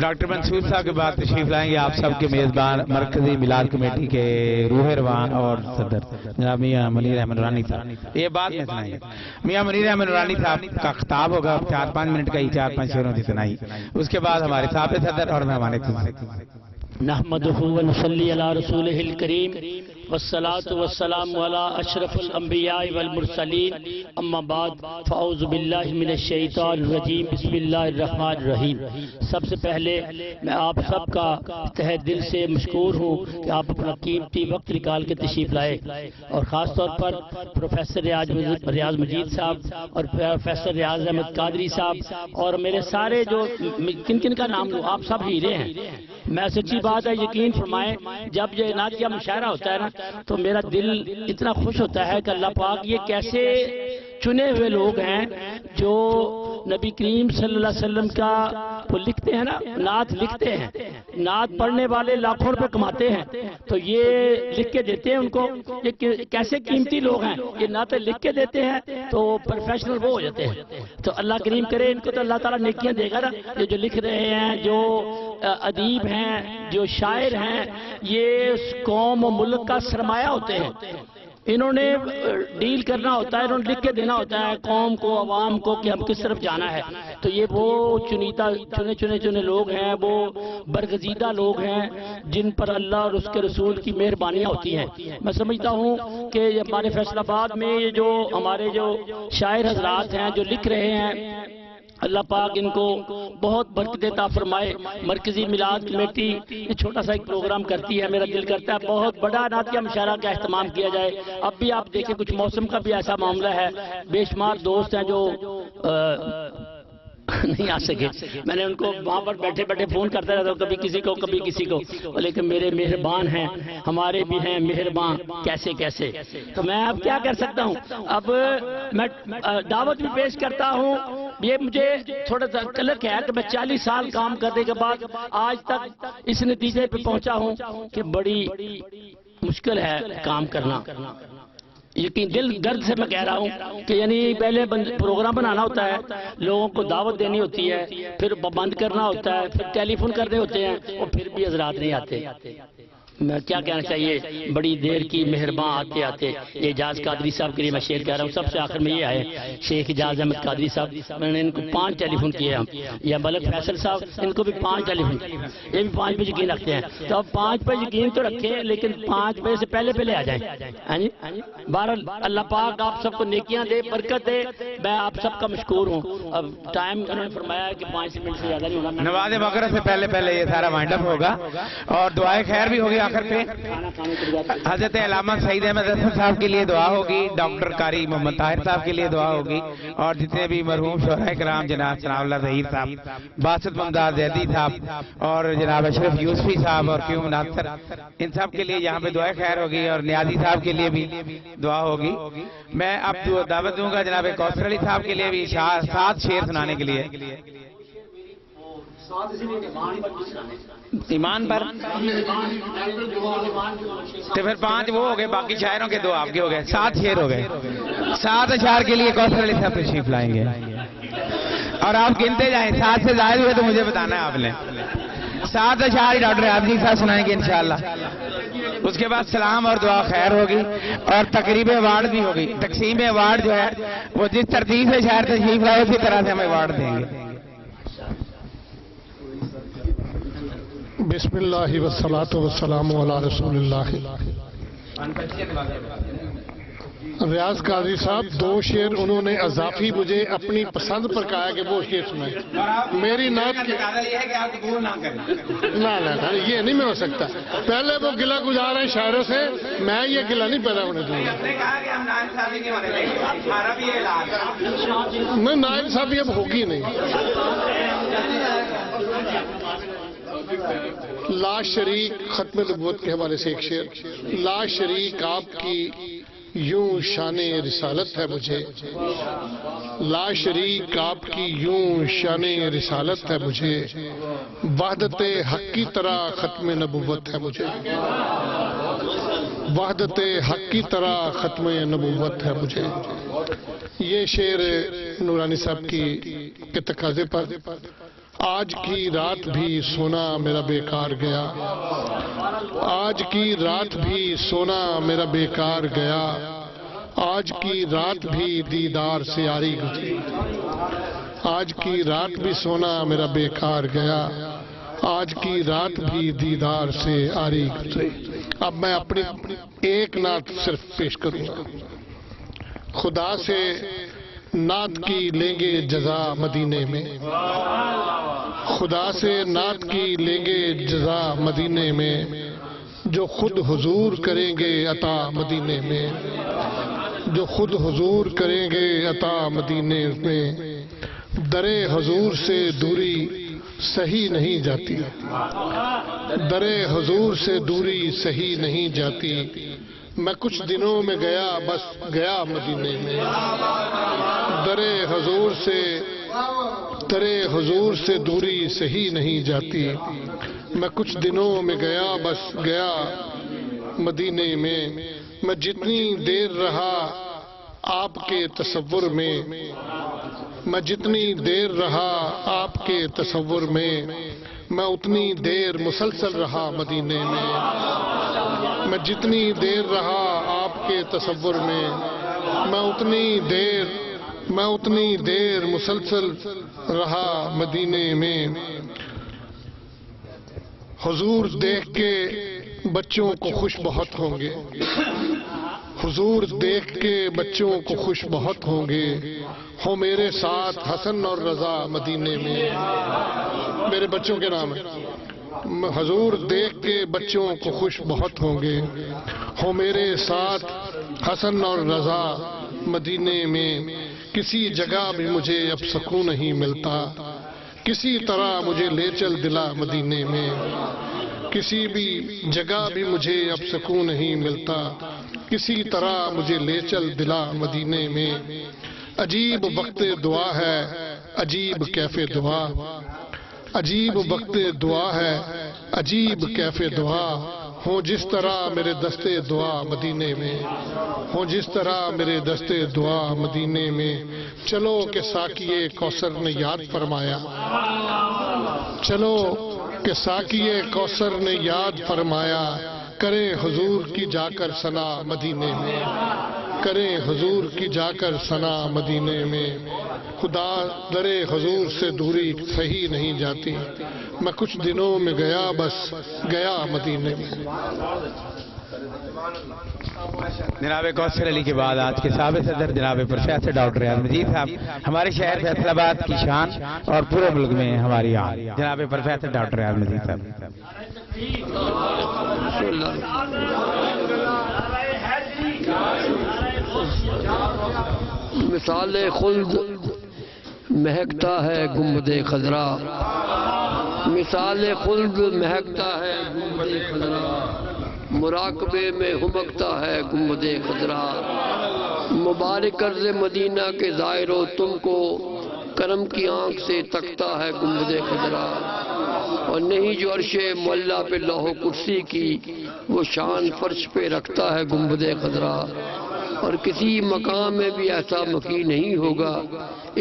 A: ڈاکٹر منصور صاحب کے بعد تشریف لائیں گے آپ سب کے میزبان مرکزی میلاد کمیٹی کے روح رواں اور صدر جناب میاں منیر احمد نورانی صاحب. یہ بعد میں سنائیں گے. میاں منیر احمد نورانی صاحب کا خطاب ہوگا 4-5 منٹ کا ہی 4-5 شعروں کی سنائی. اس کے بعد ہمارے صاحب صدر اور مہمان
L: نحمدہ ونصلی علی رسولہ الکریم والصلاة والسلام علی اشرف الانبیاء والمرسلین اما بعد فاعوذ باللہ من الشیطان الرجیم بسم اللہ الرحمن الرحیم. سب سے پہلے میں آپ سب کا تہ دل سے مشکور ہوں کہ آپ اپنا قیمتی وقت نکال کے تشریف لائے اور خاص طور پر پروفیسر ریاض مجید صاحب اور پروفیسر ریاض احمد قادری صاحب اور میرے سارے جو کن کن کا نام لوں آپ سب ہیرے ہیں. میں سچی بات ہے یقین فرمائیں جب یہ نعتیہ مشاعرہ ہوتا ہے نا تو میرا دل اتنا خوش ہوتا ہے کہ اللہ پاک یہ کیسے چنے ہوئے لوگ ہیں جو نبی کریم صلی اللہ علیہ وسلم کا وہ لکھتے ہیں نا نعت لکھتے ہیں. نعت پڑھنے والے لاکھوں روپے کماتے ہیں تو یہ لکھ کے دیتے ہیں ان کو. یہ کیسے قیمتی لوگ ہیں یہ نعتیں لکھ کے دیتے ہیں تو پروفیشنل وہ ہو جاتے ہیں. تو اللہ کریم کرے ان کو تو اللہ تعالیٰ نیکیاں دے گا نا. یہ جو لکھ رہے ہیں جو ادیب ہیں جو شاعر ہیں یہ قوم و ملک کا سرمایہ ہوتے ہیں. انہوں نے ڈیل کرنا ہوتا ہے انہوں نے لکھ کے دینا ہوتا ہے قوم کو عوام کو کہ ہم کس طرف جانا ہے. تو یہ وہ چنے لوگ ہیں وہ برگزیدہ لوگ ہیں جن پر اللہ اور اس کے رسول کی مہربانیاں ہوتی ہیں. میں سمجھتا ہوں کہ ہمارے فیصل آباد میں یہ جو ہمارے جو شاعر حضرات ہیں جو لکھ رہے ہیں اللہ پاک ان کو بہت برکت عطا فرمائے. مرکزی میلاد کمیٹی یہ چھوٹا سا ایک پروگرام کرتی ہے. میرا دل کرتا ہے بہت بڑا نعتیہ مشاعرہ کا اہتمام کیا جائے. اب بھی آپ دیکھیں کچھ موسم کا بھی ایسا معاملہ ہے. بے شمار دوست ہیں جو نہیں آ سکے. میں نے ان کو وہاں پر بیٹھے بیٹھے فون کرتا رہتا ہوں کبھی کسی کو لیکن میرے مہربان ہیں ہمارے بھی ہیں مہربان کیسے. تو میں اب کیا کر سکتا ہوں. اب میں دعوت بھی پیش کرتا ہوں. یہ مجھے تھوڑا سا کلک ہے کہ میں 40 سال کام کرنے کے بعد آج تک اس نتیجے پہ پہنچا ہوں کہ بڑی مشکل ہے کام کرنا. یقین دل درد سے میں کہہ رہا ہوں کہ یعنی پہلے پروگرام بنانا ہوتا ہے لوگوں کو دعوت دینی ہوتی ہے پھر بند کرنا ہوتا ہے پھر ٹیلی فون کرنے ہوتے ہیں اور پھر بھی حضرات نہیں آتے. میں کیا کہنا چاہیے بڑی دیر کی مہربان آتے یہ اجاز قادری صاحب کے لیے میں شیئر کہہ رہا ہوں. سب سے آخر میں یہ آئے شیخ اجاز احمد قادری صاحب میں نے ان کو 5 ٹیلی فون کیے ہم یا ملک فیصل صاحب ان کو بھی 5 ٹیلی فون کیے. یہ بھی 5 پہ یقین رکھتے ہیں تو اب 5 پہ یقین تو رکھے لیکن 5 بجے سے پہلے آ جائیں. ہاں جی بہرحال اللہ پاک آپ سب کو نیکیاں دے برکت دے. میں آپ سب کا مشکور ہوں. اب ٹائم انہوں نے فرمایا ہے کہ 5 منٹ سے زیادہ نہیں ہوگا.
A: نماز مغرب سے پہلے یہ سارا وائنڈ اپ ہوگا اور دعائے خیر بھی ہوگی. آخر پہ حضرت علامہ سعید احمد حسن صاحب کے لیے دعا ہوگی. ڈاکٹر قاری محمد طاہر صاحب کے لیے دعا ہوگی اور جتنے بھی مرحوم شہداء کرام جناب ثناء اللہ ظہیر صاحب باسط ممداد زیدی صاحب اور جناب اشرف یوسفی صاحب اور کیوں ناصر ان سب کے لیے یہاں پہ دعائے خیر ہوگی اور نیازی صاحب کے لیے بھی دعا ہوگی. میں اب دعوت دوں گا جناب کوثر علی صاحب کے لیے بھی 7 شعر سنانے کے لیے. ایمان پر تو پھر 5 وہ ہو گئے باقی شاعروں کے 2 آپ کے ہو گئے 7 شعر ہو گئے. 7 اشعار کے لیے کوثر علی صاحب تشریف لائیں گے اور آپ گنتے جائیں 7 سے زائد ہوئے تو مجھے بتانا ہے آپ نے. 7 اشعار ڈاکٹر عابدی صاحب سنائیں گے انشاءاللہ. اس کے بعد سلام اور دعا خیر ہوگی اور تقریب ایوارڈ بھی ہوگی. تقسیم ایوارڈ جو ہے وہ جس ترتیب سے شاعر تشریف لائے اسی طرح سے ہم ایوارڈ دیں گے.
N: بسم اللہ والصلاة والسلام علی رسول اللہ. ریاض قادری صاحب 2 شعر انہوں نے اضافی مجھے اپنی پسند پر کہا کہ وہ شعر سنائے. میری نعت نہ یہ نہیں میں ہو سکتا. پہلے وہ گلہ گزار ہیں شاعروں سے میں یہ گلہ نہیں پیدا ہونے دوں گا. میں نائب صاحب اب ہوگی نہیں. لا شریک ختم نبوت کے حوالے سے ایک شعر. لا شریک آپ کی یوں شان رسالت ہے مجھے. لا شریک آپ کی یوں شان رسالت ہے مجھے. وحدت حق کی طرح ختم نبوت ہے مجھے. وحدت حق کی طرح ختم نبوت ہے مجھے. یہ شعر نورانی صاحب کے تقاضے پر آج کی رات بھی سونا میرا بیکار گیا، آج کی رات بھی سونا میرا بیکار گیا، آج کی رات بھی دیدار سے آری گزری، آج کی رات بھی سونا میرا بیکار گیا، آج کی رات بھی دیدار سے آری گزری۔ اب میں اپنی ایک نعت صرف پیش کروں گا۔ خدا سے نعت کی لیں گے جزا مدینے میں، خدا سے نعت کی لیں گے جزا مدینے میں، جو خود حضور کریں گے عطا مدینے میں، جو خود حضور کریں گے عطا مدینے میں۔ در حضور سے دوری صحیح نہیں جاتی، در حضور سے دوری صحیح نہیں جاتی، میں کچھ دنوں میں گیا بس گیا مدینے میں، در حضور سے دوری صحیح نہیں جاتی، میں کچھ دنوں میں گیا بس گیا مدینے میں۔ میں جتنی دیر رہا آپ کے تصور میں، میں جتنی دیر رہا آپ کے تصور میں، میں اتنی دیر مسلسل رہا مدینے میں، میں جتنی دیر رہا آپ کے تصور میں، میں اتنی دیر مسلسل رہا مدینے میں۔ حضور دیکھ کے بچوں کو خوش بہت ہوں گے، حضور دیکھ کے بچوں کو خوش بہت ہوں گے، ہو میرے ساتھ حسن اور رضا مدینے میں، میرے بچوں کے نام ہے۔ حضور دیکھ کے بچوں کو خوش بہت ہوں گے، ہو میرے ساتھ حسن اور رضا مدینے میں۔ کسی جگہ بھی مجھے اب سکون نہیں ملتا، کسی طرح مجھے لے چل دلا مدینے میں، کسی بھی جگہ بھی مجھے اب سکون نہیں ملتا، کسی طرح مجھے لے چل دلا مدینے میں۔ عجیب وقت دعا ہے عجیب کیف دعا، عجیب وقت دعا ہے عجیب کیف دعا، ہوں جس طرح میرے دستے دعا مدینے میں، ہوں جس طرح میرے دستے دعا مدینے میں۔ چلو کہ ساقیے کوثر نے یاد فرمایا، چلو کہ ساقیے کوثر نے یاد فرمایا، کریں حضور کی جا کر ثنا مدینے میں، کریں حضور کی جا کر ثنا مدینے میں۔ خدا در حضور سے دوری صحیح نہیں جاتی، میں کچھ دنوں میں گیا بس گیا مدینے میں۔
A: جناب کوثر علی کے بعد آج کے سابق صدر جناب پروفیسر ڈاکٹر ریاض مجید صاحب، ہمارے شہر فیصل آباد کی شان اور پورے ملک میں ہماری آن، جناب پروفیسر ڈاکٹر ریاض مجید صاحب۔
O: مثال خلد مہکتا ہے گنبد خضرا، مثال خلد مہکتا ہے گنبد خضرا، مراقبے میں ہمکتا ہے گنبد خضرا۔ مبارک عرض مدینہ کے زائرو تم کو، کرم کی آنکھ سے تکتا ہے گنبد خضرا، اور نہیں جو عرش معلیٰ پہ لوح کرسی کی، وہ شان فرش پہ رکھتا ہے گنبد خضرا۔ اور کسی مقام میں بھی ایسا مکی نہیں ہوگا،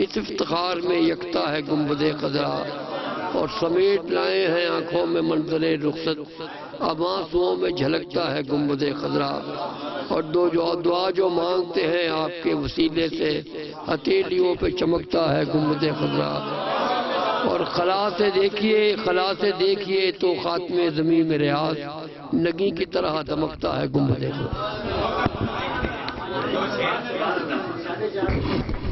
O: اس افتخار میں یکتا ہے گنبد خضرا۔ اور سمیٹ لائے ہیں آنکھوں میں منظر رخصت، اب آنسوؤں میں جھلکتا ہے گنبد خضرا۔ اور دعا جو مانگتے ہیں آپ کے وسیلے سے، ہتھیلیوں پہ چمکتا ہے گنبد خضرا۔ اور خلا سے دیکھیے تو خاتم زمین میں ریاض، نگی کی طرح دمکتا ہے گنبد خضرا۔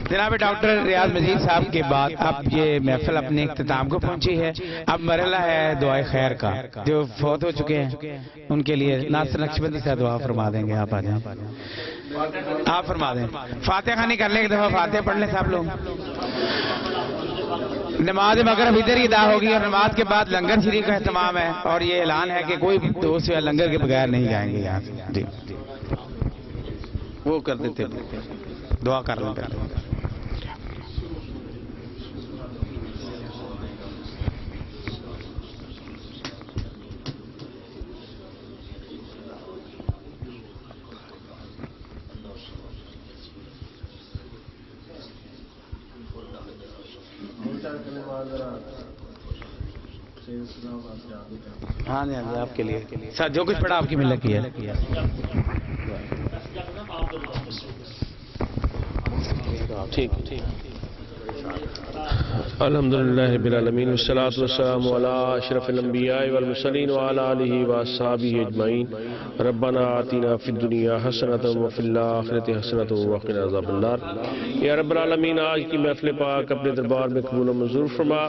A: جناب ڈاکٹر ریاض مجید صاحب کے بعد اب یہ محفل اپنے اختتام کو پہنچی ہے۔ اب مرحلہ ہے دعائے خیر کا، جو فوت ہو چکے ہیں ان کے لیے ناصر نقشبندی سے دعا فرما دیں گے۔ آپ آ جائیں، آپ فرما دیں۔ فاتحہ خانی کر لیں، ایک دفعہ فاتحہ پڑھ لیں سب لوگ۔ نماز مغرب ادھر ہی ادا ہوگی، اور نماز کے بعد لنگر شریف کا اہتمام ہے، اور یہ اعلان ہے کہ کوئی دوست یا لنگر کے بغیر نہیں جائیں گے یہاں سے۔ جی وہ کر دیتے، دعا کر لیں پہلے۔ ہاں جی آپ کے لیے سر جو کچھ پڑھا آپ کی ملت کی ہے.
E: ٹھیک ٹھیک. الحمدللہ رب العالمین والصلاة والسلام علی اشرف الانبیاء والمرسلین وعلی آلہ واصحابہ اجمعین. ربنا آتنا فی الدنیا حسنۃ وفی الآخرۃ حسنۃ وقنا عذاب النار. یا رب العالمین آج کی محفل پاک اپنے دربار میں قبول و منظور فرما.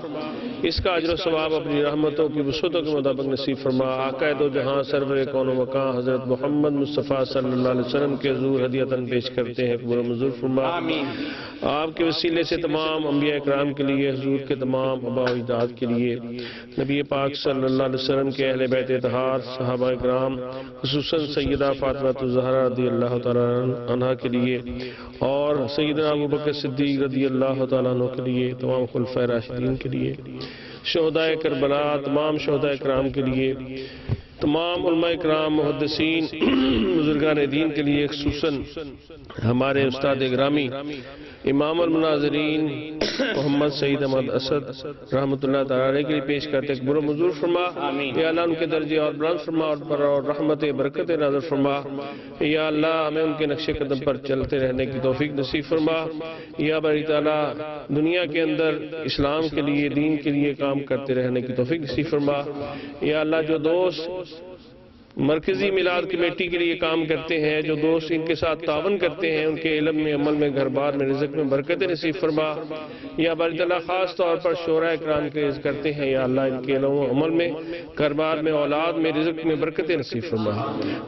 E: اس کا اجر و ثواب اپنی رحمتوں کی وسعتوں کے مطابق نصیب فرما. آقا دو جہاں سرور کون و مکان حضرت محمد مصطفیٰ صلی اللہ علیہ وسلم کے حضور ہدیۃً پیش کرتے ہیں. قبول و منظور فرما. آپ کے وسیلے سے تمام انبیاء اکرام کے لیے, حضور کے تمام آباء و اجداد کے لیے, نبی پاک صلی اللہ علیہ وسلم کے اہل بیت اطہار صحابہ اکرام خصوصاً سیدہ فاطمہ الزہرا رضی اللہ تعالیٰ عنہ کے لیے اور سیدنا ابوبکر صدیق رضی اللہ تعالیٰ عنہ کے لیے, تمام خلفائے راشدین کے لیے, شہداء کربلا, تمام شہداء اکرام کے لیے, تمام علماء اکرام, محدثین, بزرگان دین کے لیے, خصوصاً ہمارے استاد گرامی امام المناظرین محمد سعید احمد اسد رحمۃ اللہ تعالیٰ علیہ کے لیے پیش کرتے قبول و منظور فرما. یا اللہ ان کے درجے اور بلند فرما اور رحمت برکت نازل فرما. یا اللہ ہمیں ان کے نقش قدم پر چلتے رہنے کی توفیق نصیب فرما. یا باری تعالیٰ دنیا کے اندر اسلام کے لیے, دین کے لیے کام کرتے رہنے کی توفیق نصیب فرما. یا اللہ جو دوست مرکزی میلاد کمیٹی کے لیے کام کرتے ہیں, جو دوست ان کے ساتھ تعاون کرتے ہیں, ان کے علم میں, عمل میں, گھر بار میں, رزق میں برکت نصیب فرما. یا باری تعالیٰ خاص طور پر شعراء اکرام کے عزت کرتے ہیں, یا اللہ ان کے علم و عمل میں, گھر بار میں, اولاد میں, رزق میں برکت نصیب فرما.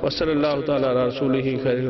E: وصلی اللہ تعالیٰ علی رسولہ خیر.